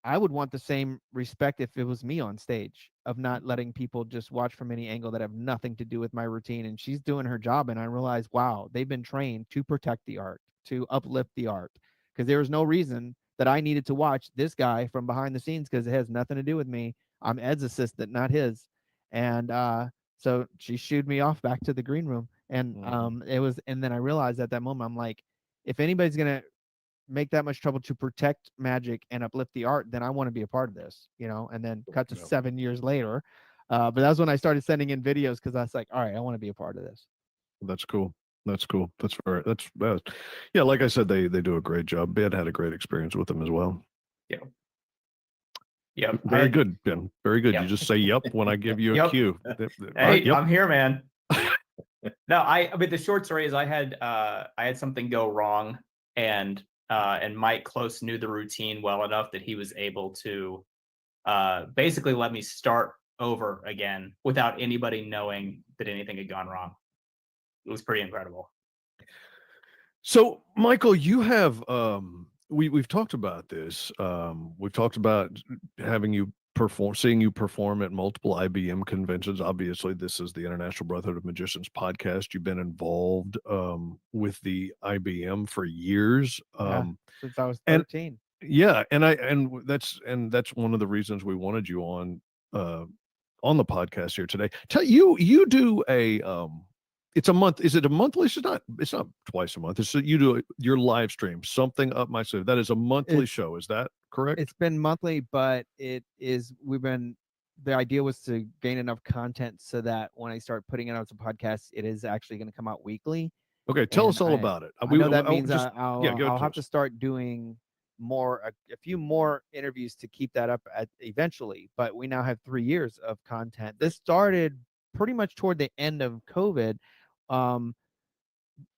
I would want the same respect if it was me on stage, of not letting people just watch from any angle that have nothing to do with my routine. And she's doing her job. And I realized, wow, they've been trained to protect the art, to uplift the art, because there was no reason that I needed to watch this guy from behind the scenes, because it has nothing to do with me. I'm Ed's assistant, not his. And so she shooed me off back to the green room. And it was, and then I realized at that moment, I'm like, if anybody's gonna make that much trouble to protect magic and uplift the art, then I want to be a part of this, and then cut to 7 years later. But that's when I started sending in videos, because I was like, all right, I want to be a part of this. That's cool. That's cool. Yeah, like I said, they do a great job. Ben had a great experience with them as well. Yeah. Very good, Ben. Very good. Yep. You just say yep when I give you a cue. Hey, I'm here, man. No, I mean, the short story is I had something go wrong, and Mike Close knew the routine well enough that he was able to basically let me start over again without anybody knowing that anything had gone wrong. It was pretty incredible. So, Michael, you have we've talked about this. We've talked about seeing you perform at multiple IBM conventions. Obviously, this is the International Brotherhood of Magicians podcast. You've been involved with the IBM for years. Since I was 13. And that's one of the reasons we wanted you on the podcast here today. You do a it's a month. Is it a monthly? It's not twice a month. You do your live stream, Something Up My Sleeve. That is a monthly show. Is that correct? It's been monthly, but the idea was to gain enough content so that when I start putting it out as a podcast, it is actually going to come out weekly. Okay, tell us all about it. I know that means I'll have to start doing a few more interviews to keep that up eventually. But we now have 3 years of content. This started pretty much toward the end of COVID.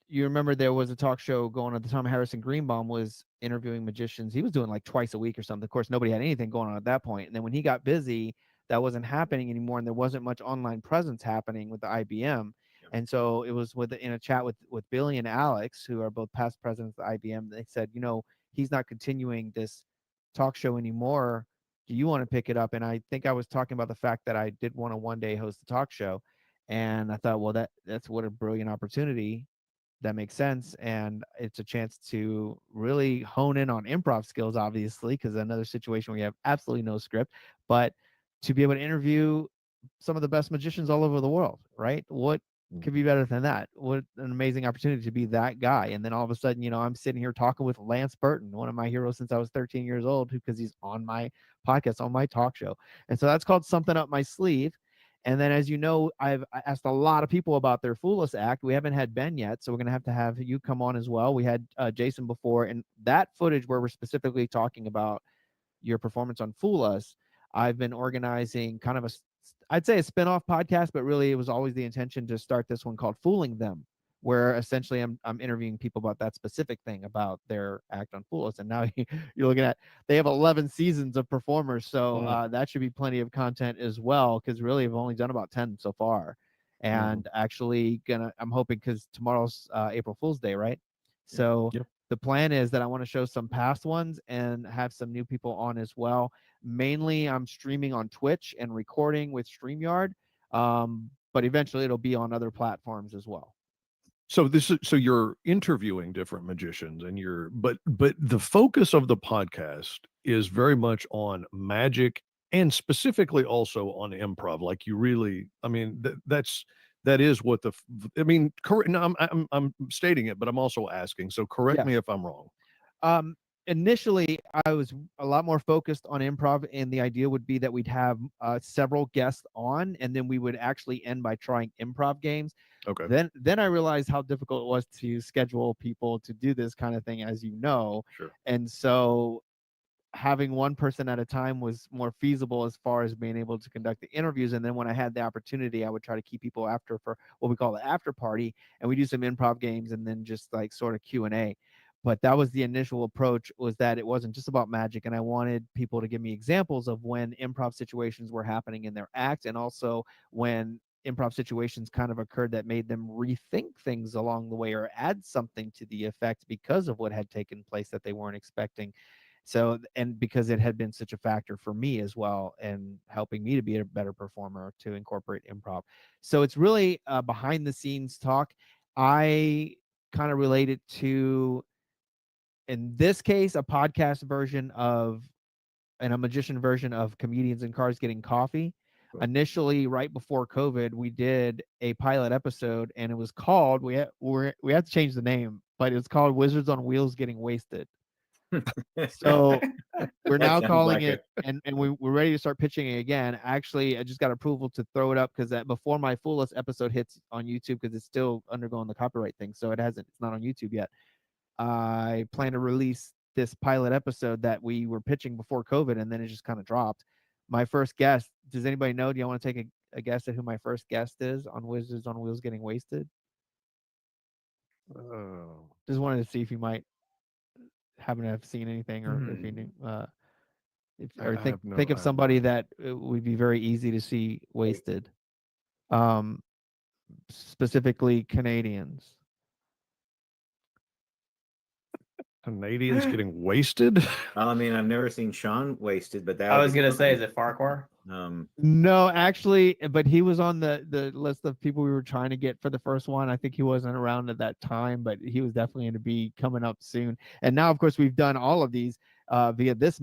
You remember there was a talk show going at the time. Harrison Greenbaum was interviewing magicians. He was doing like twice a week or something. Of course, nobody had anything going on at that point. And then when he got busy, that wasn't happening anymore, and there wasn't much online presence happening with the IBM. And so it was in a chat with Billy and Alex, who are both past presidents of the IBM. They said, he's not continuing this talk show anymore. Do you want to pick it up? And I think I was talking about the fact that I did want to one day host a talk show. And I thought, well, that's what a brilliant opportunity. That makes sense. And it's a chance to really hone in on improv skills, obviously, because another situation where you have absolutely no script, but to be able to interview some of the best magicians all over the world, right? What could be better than that? What an amazing opportunity to be that guy. And then all of a sudden, I'm sitting here talking with Lance Burton, one of my heroes since I was 13 years old, because he's on my podcast, on my talk show. And so that's called Something Up My Sleeve. And then, as you know, I asked a lot of people about their Fool Us act. We haven't had Ben yet, so we're going to have you come on as well. We had Jason before, and that footage where we're specifically talking about your performance on Fool Us, I've been organizing kind of I'd say a spin-off podcast, but really it was always the intention to start this one called Fooling Them, where essentially I'm interviewing people about that specific thing, about their act on Fool Us. And now you're looking at, they have 11 seasons of performers, so that should be plenty of content as well, because really I've only done about 10 so far. And actually I'm hoping, because tomorrow's April Fool's Day, right? So the plan is that I want to show some past ones and have some new people on as well. Mainly I'm streaming on Twitch and recording with StreamYard, but eventually it'll be on other platforms as well. So you're interviewing different magicians, and but the focus of the podcast is very much on magic, and specifically also on improv. Like, you really, I mean, that is what correct. No, I'm stating it, but I'm also asking. So correct me if I'm wrong. Initially, I was a lot more focused on improv, and the idea would be that we'd have several guests on, and then we would actually end by trying improv games. Okay. Then I realized how difficult it was to schedule people to do this kind of thing, as you know. Sure. And so having one person at a time was more feasible as far as being able to conduct the interviews. And then when I had the opportunity, I would try to keep people after for what we call the after party, and we do some improv games and then just like sort of Q&A. But that was the initial approach, was that it wasn't just about magic, and I wanted people to give me examples of when improv situations were happening in their act, and also when improv situations kind of occurred that made them rethink things along the way, or add something to the effect because of what had taken place that they weren't expecting. So, and because it had been such a factor for me as well, and helping me to be a better performer, to incorporate improv. So it's really behind the scenes talk. I kind of relate it to, in this case, a podcast version of, and a magician version of Comedians in Cars Getting Coffee. initially, right before COVID, we did a pilot episode, and it was called we had to change the name, but it's called Wizards on Wheels Getting Wasted. So we're now calling it, and we're ready to start pitching it again. Actually, I just got approval to throw it up because before my fullest episode hits on YouTube, because it's still undergoing the copyright thing, so it's not on YouTube yet. I plan to release this pilot episode that we were pitching before COVID, and then it just kind of dropped. My first guest, does anybody know? Do you want to take a guess at who my first guest is on Wizards on Wheels Getting Wasted? Just wanted to see if you might happen to have seen anything, or if you knew, think of somebody that would be very easy to see wasted. Specifically Canadians. Canadians getting wasted? I mean, I've never seen Sean wasted, but that I was gonna say, is it Farquhar? No, actually, but he was on the list of people we were trying to get for the first one. I think he wasn't around at that time, but he was definitely going to be coming up soon. And now, of course, we've done all of these via this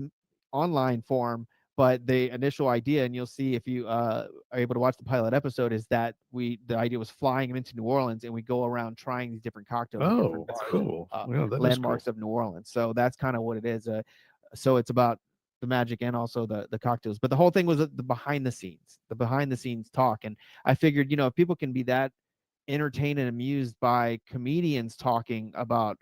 online form. But the initial idea, and you'll see if you are able to watch the pilot episode, is that the idea was flying him into New Orleans, and we go around trying these different cocktails. Oh, that's cool. Landmarks of New Orleans. So that's kind of what it is. So it's about the magic and also the cocktails. But the whole thing was the behind the scenes talk. And I figured, if people can be that entertained and amused by comedians talking about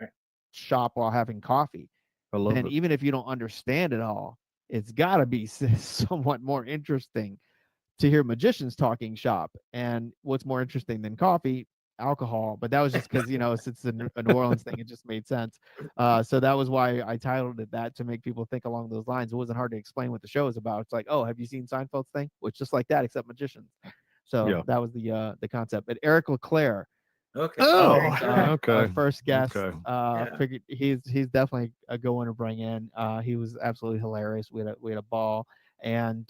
shop while having coffee, and even if you don't understand it all, it's got to be somewhat more interesting to hear magicians talking shop. And what's more interesting than coffee? Alcohol. But that was just because, since it's a New Orleans thing, it just made sense. So that was why I titled it that, to make people think along those lines. It wasn't hard to explain what the show is about. It's like, oh, have you seen Seinfeld's thing? Well, it's just like that, except magicians. So that was the concept. But Eric LeClaire. Okay. Our first guest. Figured he's definitely a good one to bring in. He was absolutely hilarious. We had a ball, and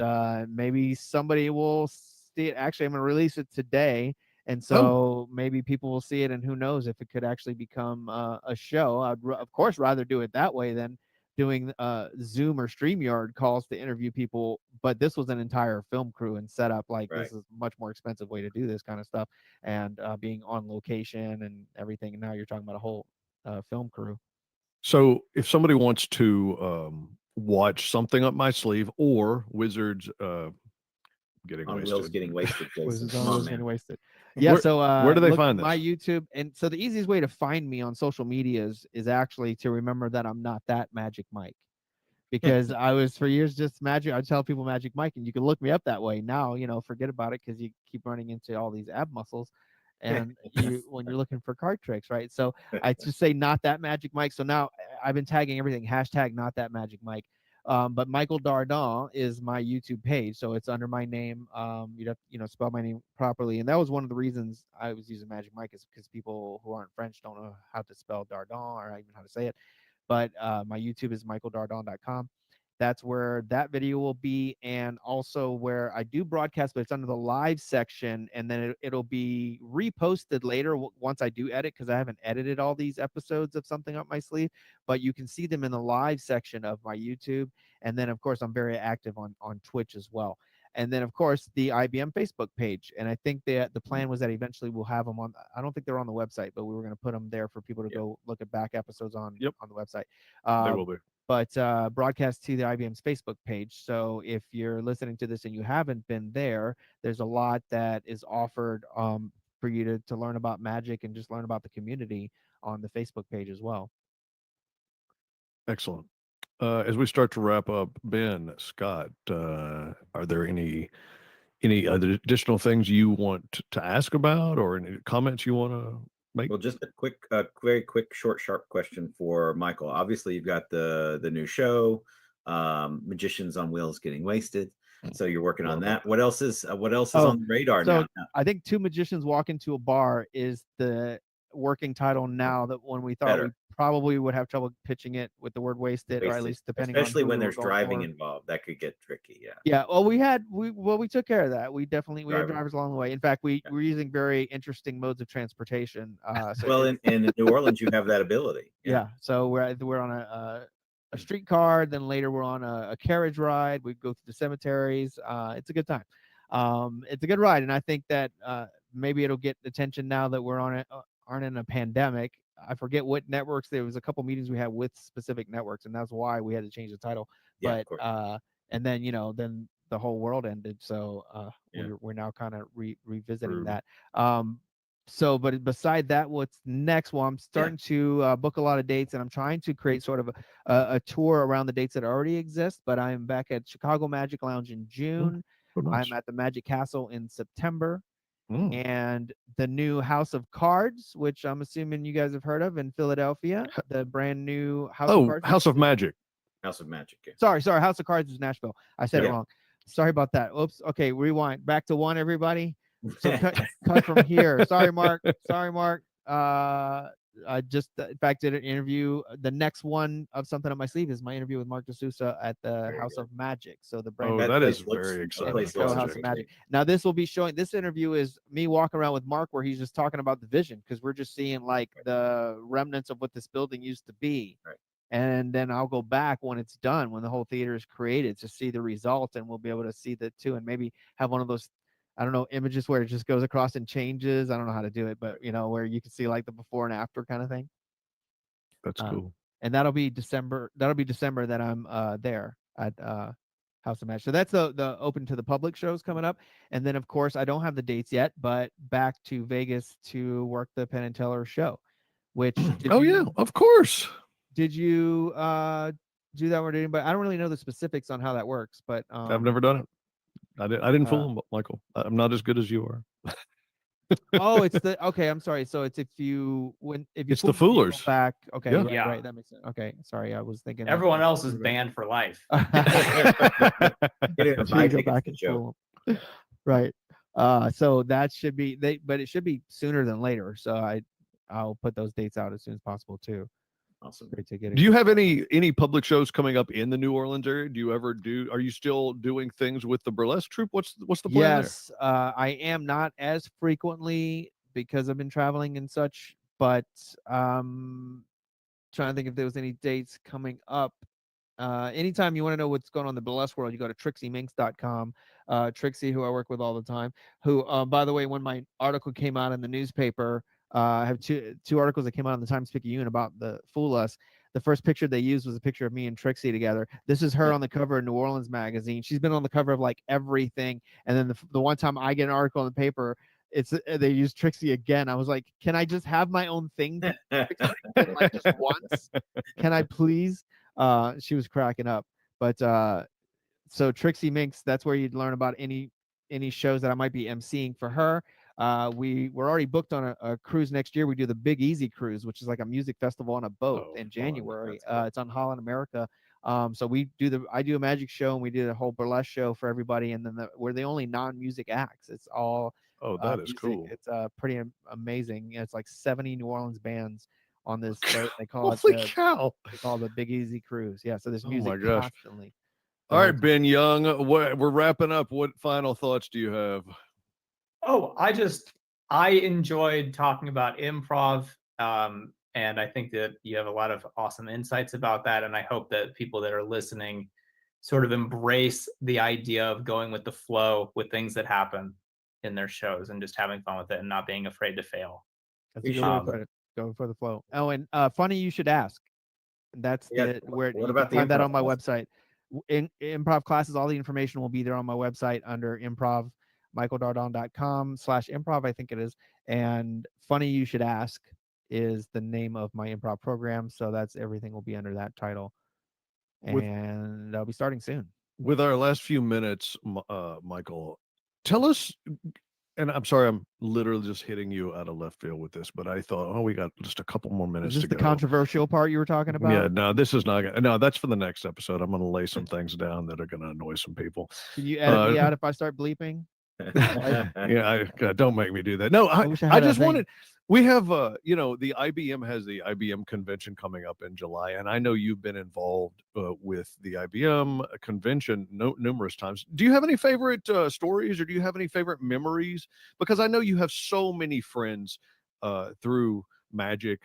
maybe somebody will see it. Actually, I'm going to release it today, and so maybe people will see it. And who knows if it could actually become a show? I'd of course rather do it that way than doing Zoom or StreamYard calls to interview people. But this was an entire film crew and setup. This is a much more expensive way to do this kind of stuff, and being on location and everything. And now you're talking about a whole film crew. So if somebody wants to watch something up my sleeve, or Wizards getting wasted. Getting wasted. Getting wasted. Yeah. Where do they find this? My YouTube. And so the easiest way to find me on social media is actually to remember that I'm not that Magic Mike, because I was for years just Magic. I tell people Magic Mike, and you can look me up that way. Now, forget about it, because you keep running into all these ab muscles, and when you're looking for card tricks, right? So I just say not that Magic Mike. So now I've been tagging everything hashtag not that Magic Mike. But Michael Dardon is my YouTube page, so it's under my name. You'd have to, spell my name properly, and that was one of the reasons I was using Magic Mike, is because people who aren't French don't know how to spell Dardon or even how to say it. But my YouTube is michaeldardon.com. That's where that video will be, and also where I do broadcast, but it's under the live section, and then it'll be reposted later once I do edit, because I haven't edited all these episodes of Something Up My Sleeve, but you can see them in the live section of my YouTube. And then, of course, I'm very active on Twitch as well. And then, of course, the IBM Facebook page. And I think the plan was that eventually we'll have them on. I don't think they're on the website, but we were going to put them there for people to go look at back episodes on the website. They will be. But broadcast to the IBM's Facebook page. So if you're listening to this and you haven't been there, there's a lot that is offered for you to learn about magic and just learn about the community on the Facebook page as well. Excellent. As we start to wrap up, Ben, Scott, are there any other additional things you want to ask about, or any comments you want to make? Well, just a very quick, short, sharp question for Michael. Obviously, you've got the new show, Magicians on Wheels Getting Wasted. So you're working on that. What else is on the radar now? I think Two Magicians Walk Into a Bar is the working title now, that when we thought we probably would have trouble pitching it with the word wasted, or at least depending especially on when there's driving involved, that could get tricky. Well, we took care of that. We had drivers along the way. In fact, we're using very interesting modes of transportation. In New Orleans you have that ability. So we're on a streetcar, then later we're on a carriage ride. We go through the cemeteries. It's a good time. It's a good ride, and I think that maybe it'll get attention now that we're aren't in a pandemic. I forget what networks. There was a couple meetings we had with specific networks, and that's why we had to change the title. Yeah, But of course. and then then the whole world ended, so Yeah. we're now kind of revisiting True. that. So, but beside that, what's next? Well, I'm starting to book a lot of dates, and I'm trying to create sort of a tour around the dates that already exist. But I'm back at Chicago Magic Lounge in June. Oh, nice. I'm at the Magic Castle in September. Mm. And the new House of Cards, which I'm assuming you guys have heard of in Philadelphia, the brand new House of Cards. House of Magic. House of Magic. Yeah. Sorry, House of Cards is Nashville. I said it wrong. Sorry about that. Oops. Okay, rewind. Back to one, everybody. So cut from here. Sorry, Mark. I just in fact did an interview. The next one of something on my sleeve is my interview with Mark DeSouza at the House of Magic. So the brand that is place very exciting. House of Magic. Now this will be showing. This interview is me walking around with Mark, where he's just talking about the vision, because we're just seeing like the remnants of what this building used to be. Right. And then I'll go back when it's done, when the whole theater is created, to see the result, and we'll be able to see that too, and maybe have one of those, I don't know, images where it just goes across and changes. I don't know how to do it, but where you can see like the before and after kind of thing. That's cool. And that'll be December. That'll be December that I'm there at House of Magic. So that's the open to the public shows coming up. And then of course I don't have the dates yet, but back to Vegas to work the Penn and Teller show, which yeah, of course. Did you do that with anybody? I don't really know the specifics on how that works, but I've never done it. I didn't fool him, Michael. I'm not as good as you are. Oh, it's okay. I'm sorry. So it's if you it's the foolers back. Okay, yeah. right. That makes sense. Okay, sorry. I was thinking everyone else is banned for life. Right. So that should be but it should be sooner than later. So I'll put those dates out as soon as possible too. Awesome. Great to get it. Do you have any public shows coming up in the New Orleans area? Do you ever do? Are you still doing things with the burlesque troupe? What's the plan there? Yes, I am, not as frequently because I've been traveling and such, but trying to think if there was any dates coming up. Anytime you want to know what's going on in the burlesque world, you go to TrixieMinx.com. Trixie, who I work with all the time, who, by the way, when my article came out in the newspaper, I have two articles that came out in the Times-Picayune about the Fool Us. The first picture they used was a picture of me and Trixie together. This is her on the cover of New Orleans magazine. She's been on the cover of like everything. And then the one time I get an article in the paper, they use Trixie again. I was like, can I just have my own thing? Like just once? Can I please? She was cracking up. But so Trixie Minx, that's where you'd learn about any shows that I might be emceeing for her. We're already booked on a cruise next year. We do the Big Easy Cruise, which is like a music festival on a boat in January. Cool. It's on Holland America. So I do a magic show, and we do the whole burlesque show for everybody. And then we're the only non-music acts. It's all that is music. cool. It's pretty amazing. It's like 70 New Orleans bands on this boat. They call Holy it cow! They call it the Big Easy Cruise. Yeah. So there's music my gosh. constantly. All right, Ben Young, we're wrapping up. What final thoughts do you have? Oh, I enjoyed talking about improv, and I think that you have a lot of awesome insights about that. And I hope that people that are listening sort of embrace the idea of going with the flow with things that happen in their shows and just having fun with it and not being afraid to fail. That's a good way to put it. Go for the flow. Oh, and funny you should ask. That's where you can find that on my website. In improv classes, all the information will be there on my website under improv, michaeldardon.com/improv, I think it is. And Funny You Should Ask is the name of my improv program. So that's everything will be under that title. And I'll be starting soon. With our last few minutes, Michael, tell us, and I'm sorry, I'm literally just hitting you out of left field with this, but I thought, we got just a couple more minutes to go. The controversial part you were talking about? Yeah, no, this is not. No, that's for the next episode. I'm going to lay some things down that are going to annoy some people. Can you edit me out if I start bleeping? Yeah, don't make me do that. No, I just wanted. We have, the IBM has the IBM convention coming up in July, and I know you've been involved with the IBM convention numerous times. Do you have any favorite stories, or do you have any favorite memories? Because I know you have so many friends through Magic,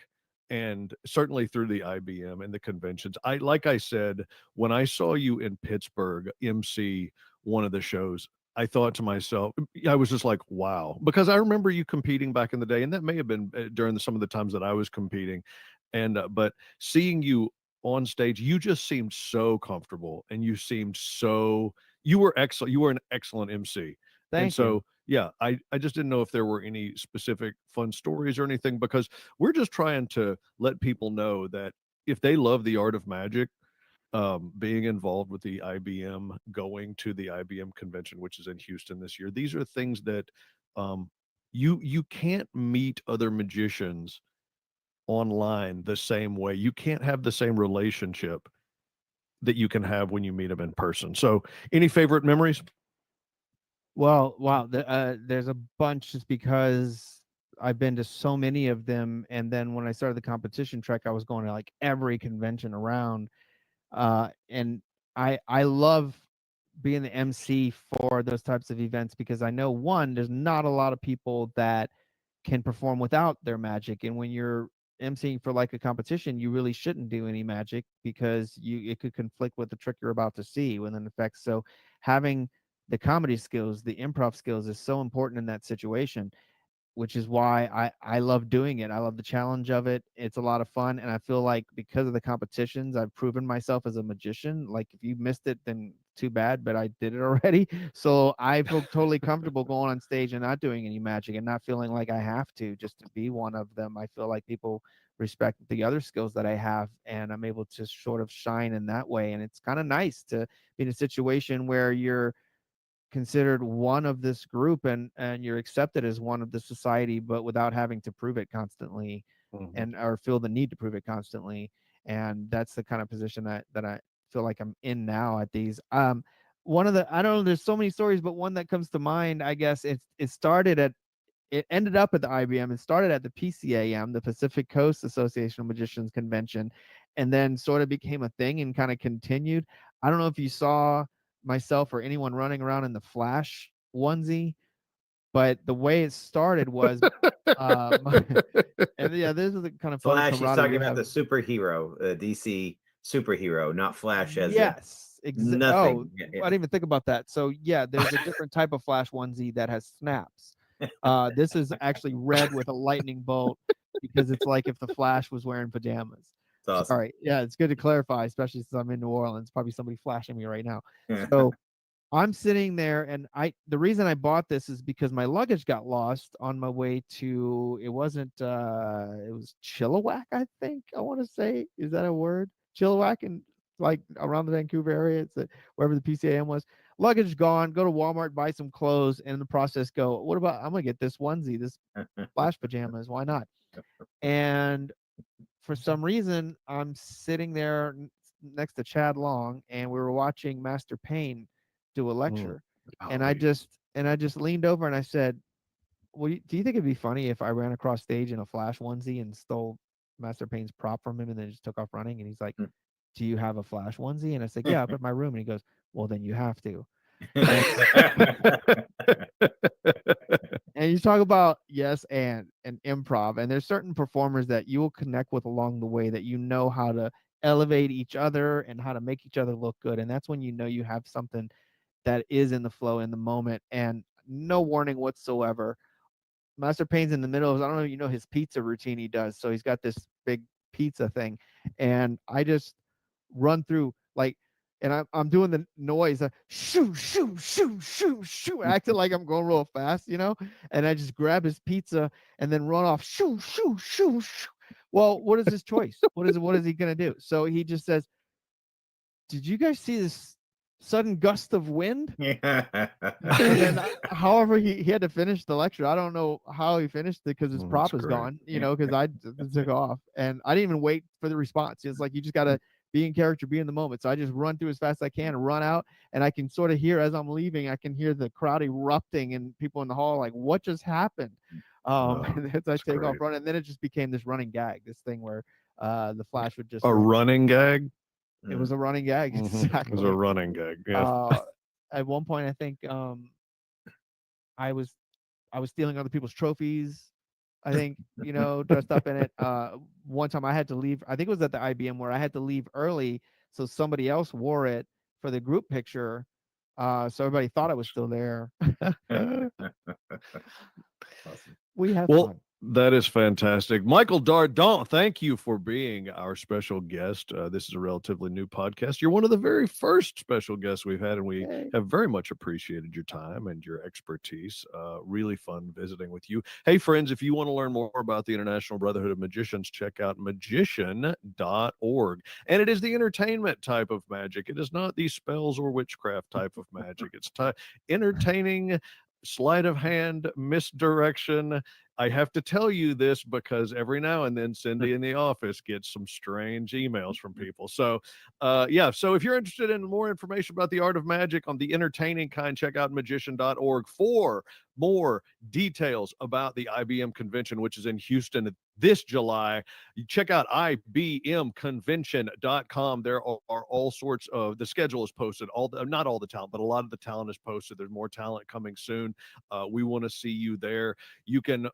and certainly through the IBM and the conventions. Like I said, when I saw you in Pittsburgh MC one of the shows, I thought to myself, I was just like, wow, because I remember you competing back in the day, and that may have been during some of the times that I was competing, and but seeing you on stage, you just seemed so comfortable, and you seemed so you were excellent. You were an excellent MC, and Thank so you. yeah, I just didn't know if there were any specific fun stories or anything, because we're just trying to let people know that if they love the art of magic, being involved with the IBM, going to the IBM convention, which is in Houston this year. These are things that um, you can't meet other magicians online the same way. You can't have the same relationship that you can have when you meet them in person. So, any favorite memories? Well, wow, there's a bunch just because I've been to so many of them, and then when I started the competition track, I was going to like every convention around, and I love being the MC for those types of events because I know one, there's not a lot of people that can perform without their magic, and when you're emceeing for like a competition, you really shouldn't do any magic because it could conflict with the trick you're about to see with an effect. So having the comedy skills, the improv skills is so important in that situation, which is why I love doing it. I love the challenge of it. It's a lot of fun, and I feel like because of the competitions, I've proven myself as a magician. Like if you missed it, then too bad, but I did it already. So I feel totally comfortable going on stage and not doing any magic and not feeling like I have to just to be one of them. I feel like people respect the other skills that I have, and I'm able to sort of shine in that way. And it's kind of nice to be in a situation where you're considered one of this group and you're accepted as one of the society, but without having to prove it constantly Mhm. and or feel the need to prove it constantly. And that's the kind of position that I feel like I'm in now at these. One of the, I don't know, there's so many stories, but one that comes to mind, I guess it ended up at the IBM. It started at the PCAM, the Pacific Coast Association of Magicians Convention, and then sort of became a thing and kind of continued. I don't know if you saw myself or anyone running around in the Flash onesie, but the way it started was, and yeah, this is the kind of funny Flash, he's camaraderie talking we about have. the superhero, DC superhero, not Flash as in Yes, oh, nothing. I didn't even think about that. So yeah, there's a different type of Flash onesie that has snaps. This is actually red with a lightning bolt because it's like if the Flash was wearing pajamas. It's awesome. Sorry. Yeah, it's good to clarify, especially since I'm in New Orleans. Probably somebody flashing me right now. So I'm sitting there, and the reason I bought this is because my luggage got lost on my way to, it wasn't it was Chilliwack, I think I want to say. Is that a word? Chilliwack, and like around the Vancouver area. It's wherever the PCAM was. Luggage gone. Go to Walmart, buy some clothes, and in the process go, what about, I'm gonna get this onesie, this Flash pajamas. Why not? And for some reason, I'm sitting there next to Chad Long, and we were watching Master Payne do a Mm. lecture, and Golly. I just leaned over and I said, "Well, do you think it'd be funny if I ran across stage in a Flash onesie and stole Master Payne's prop from him and then just took off running?" And he's like, "Do you have a Flash onesie?" And I said, "Yeah, up in my room." And he goes, "Well, then you have to." And and you talk about yes and improv, and there's certain performers that you will connect with along the way that you know how to elevate each other and how to make each other look good, and that's when you know you have something that is in the flow in the moment and no warning whatsoever. Master Payne's in the middle of, I don't know if you know his pizza routine he does. So he's got this big pizza thing. And I just run through like, and I'm doing the noise, shoo, shoo, shoo, shoo, shoo, acting like I'm going real fast, you know? And I just grab his pizza and then run off, shoo, shoo, shoo, shoo. Well, what is his choice? What is he gonna do? So he just says, "Did you guys see this sudden gust of wind?" And then, however, he had to finish the lecture. I don't know how he finished it because his That's prop is great. gone, you know, because I took off and I didn't even wait for the response. It's like you just got to be in character, be in the moment. So I just run through as fast as I can and run out. And I can sort of hear as I'm leaving, I can hear the crowd erupting and people in the hall like, what just happened? And as I take off Great. running, and then it just became this running gag, this thing where the Flash would just A run. running gag. It was a running gag, Mhm. It was exactly. a running gag. Yeah. At one point, I think I was I was stealing other people's trophies. I think, you know, dressed up in it. One time I had to leave. I think it was at the IBM where I had to leave early, so somebody else wore it for the group picture. So everybody thought I was still there. Awesome. We have Well, fun. that is fantastic. Michael Dardon, thank you for being our special guest. This is a relatively new podcast. You're one of the very first special guests we've had, and we Yay. have very much appreciated your time and your expertise. Really fun visiting with you. Hey, friends, if you want to learn more about the International Brotherhood of Magicians, check out magician.org. And it is the entertainment type of magic. It is not the spells or witchcraft type of magic. It's entertaining, sleight of hand, misdirection. I have to tell you this because every now and then Cindy in the office gets some strange emails from people. So, yeah. So if you're interested in more information about the art of magic on the entertaining kind, check out magician.org for more details about the IBM convention, which is in Houston this July. You check out ibmconvention.com. There are all sorts of, the schedule is posted, not all the talent, but a lot of the talent is posted. There's more talent coming soon. We want to see you there. You can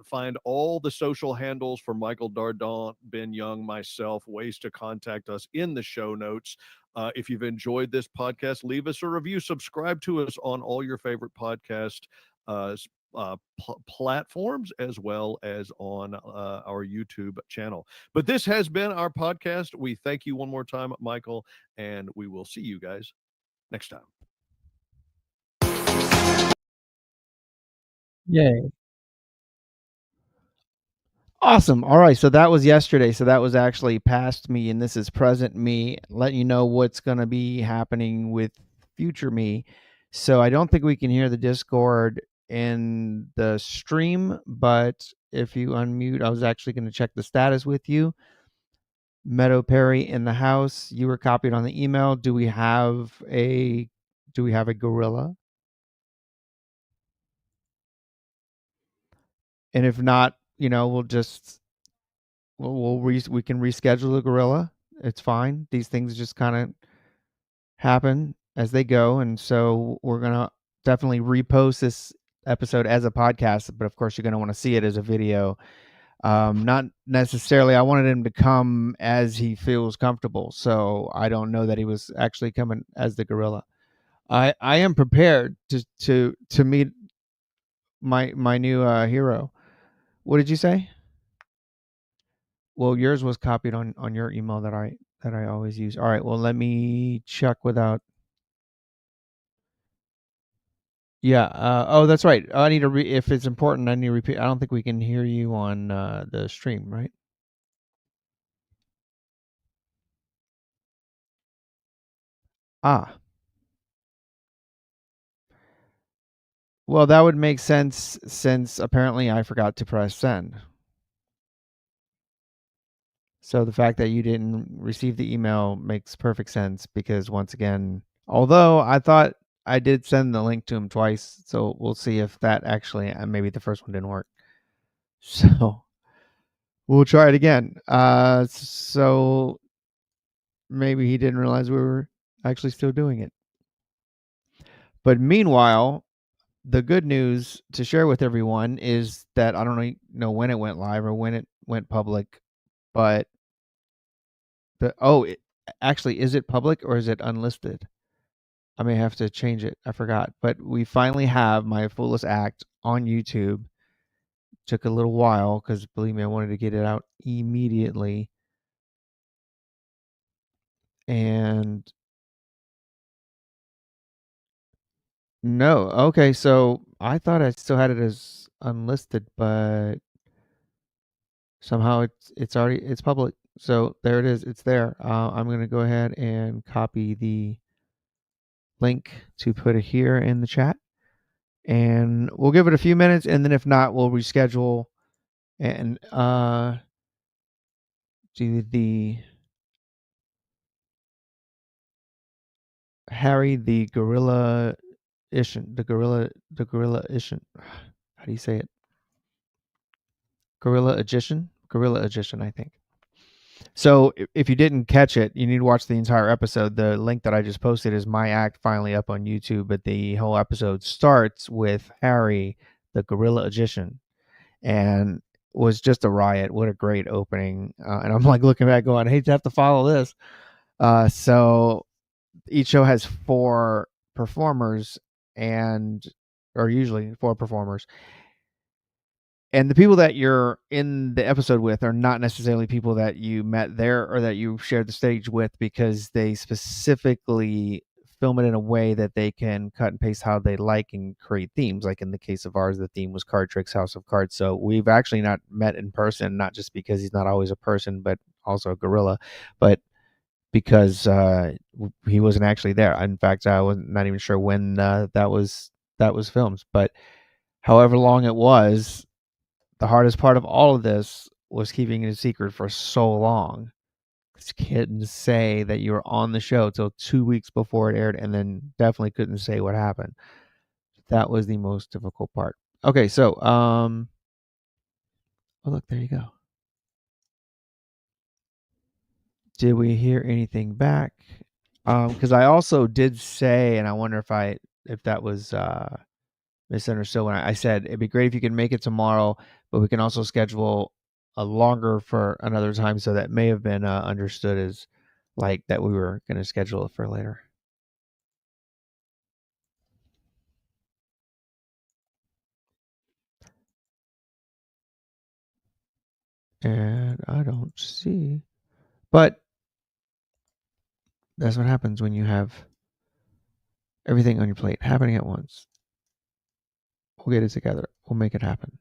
find all the social handles for Michael Dardon, Ben Young, myself, ways to contact us in the show notes. If you've enjoyed this podcast, leave us a review. Subscribe to us on all your favorite podcast platforms, as well as on our YouTube channel. But this has been our podcast. We thank you one more time, Michael, and we will see you guys next time. Yay. Awesome. All right. So that was yesterday. So that was actually past me, and this is present me, letting you know what's going to be happening with future me. So I don't think we can hear the Discord in the stream, but if you unmute, I was actually going to check the status with you. Meadow Perry in the house. You were copied on the email. Do we have a gorilla? And if not, we can reschedule the gorilla. It's fine. These things just kind of happen as they go, and so we're gonna definitely repost this episode as a podcast. But of course, you're gonna want to see it as a video. Not necessarily. I wanted him to come as he feels comfortable, so I don't know that he was actually coming as the gorilla. I am prepared to meet my new hero. What did you say? Well, yours was copied on your email that I always use. All right. Well, let me check without. Yeah. Oh, that's right. I need to if it's important, I need to repeat. I don't think we can hear you on the stream, right? Ah. Well, that would make sense since apparently I forgot to press send. So the fact that you didn't receive the email makes perfect sense because once again, although I thought I did send the link to him twice, so we'll see if that actually maybe the first one didn't work. So we'll try it again. So maybe he didn't realize we were actually still doing it. But meanwhile, the good news to share with everyone is that I don't know when it went live or when it went public, but actually, is it public or is it unlisted? I may have to change it. I forgot. But we finally have my Foolish Act on YouTube. Took a little while because believe me, I wanted to get it out immediately. And no, okay, so I thought I still had it as unlisted, but somehow it's public. So there it is. It's there. I'm gonna go ahead and copy the link to put it here in the chat, and we'll give it a few minutes, and then if not, we'll reschedule and do the Harry the Gorillagician. The Gorillagician. How do you say it? Gorillagician, I think. So if you didn't catch it, you need to watch the entire episode. The link that I just posted is my act finally up on YouTube, but the whole episode starts with Harry the Gorillagician, and was just a riot. What a great opening. And I'm like looking back going, I hate to have to follow this. So each show has 4 performers or usually 4 performers. And the people that you're in the episode with are not necessarily people that you met there or that you shared the stage with, because they specifically film it in a way that they can cut and paste how they like and create themes. Like in the case of ours, the theme was Card Tricks House of Cards. So we've actually not met in person, not just because he's not always a person, but also a gorilla, but because he wasn't actually there. In fact, I was not even sure when that was filmed. But however long it was, the hardest part of all of this was keeping it a secret for so long. Couldn't say that you were on the show till 2 weeks before it aired, and then definitely couldn't say what happened. That was the most difficult part. Okay, so oh look, there you go. Did we hear anything back? Because I also did say, and I wonder if that was misunderstood when I said it'd be great if you can make it tomorrow, but we can also schedule a longer for another time. So that may have been understood as like that we were going to schedule it for later. And I don't see, but that's what happens when you have everything on your plate happening at once. We'll get it together. We'll make it happen.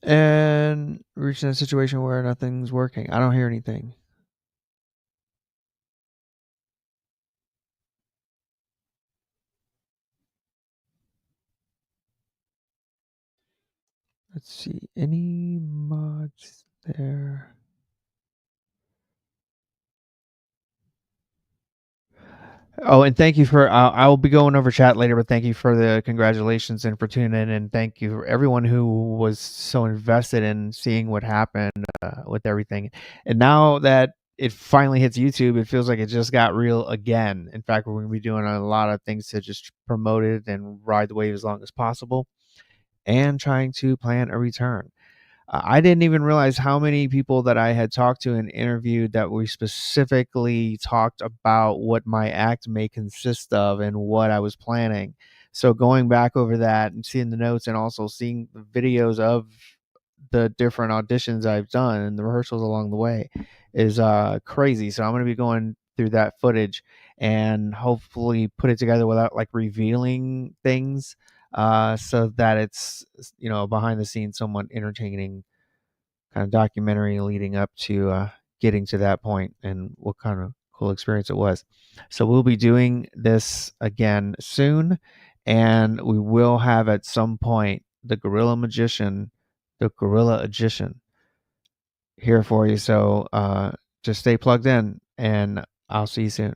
And reaching a situation where nothing's working. I don't hear anything. Let's see. Any mods there? Oh, and thank you for, I will be going over chat later, but thank you for the congratulations and for tuning in. And thank you for everyone who was so invested in seeing what happened with everything. And now that it finally hits YouTube, it feels like it just got real again. In fact, we're going to be doing a lot of things to just promote it and ride the wave as long as possible, and trying to plan a return. I didn't even realize how many people that I had talked to and interviewed that we specifically talked about what my act may consist of and what I was planning. So going back over that and seeing the notes and also seeing the videos of the different auditions I've done and the rehearsals along the way is crazy. So I'm going to be going through that footage and hopefully put it together without like revealing things, so that it's, behind the scenes, somewhat entertaining kind of documentary leading up to getting to that point and what kind of cool experience it was. So we'll be doing this again soon, and we will have at some point the Gorillagician here for you. So just stay plugged in, and I'll see you soon.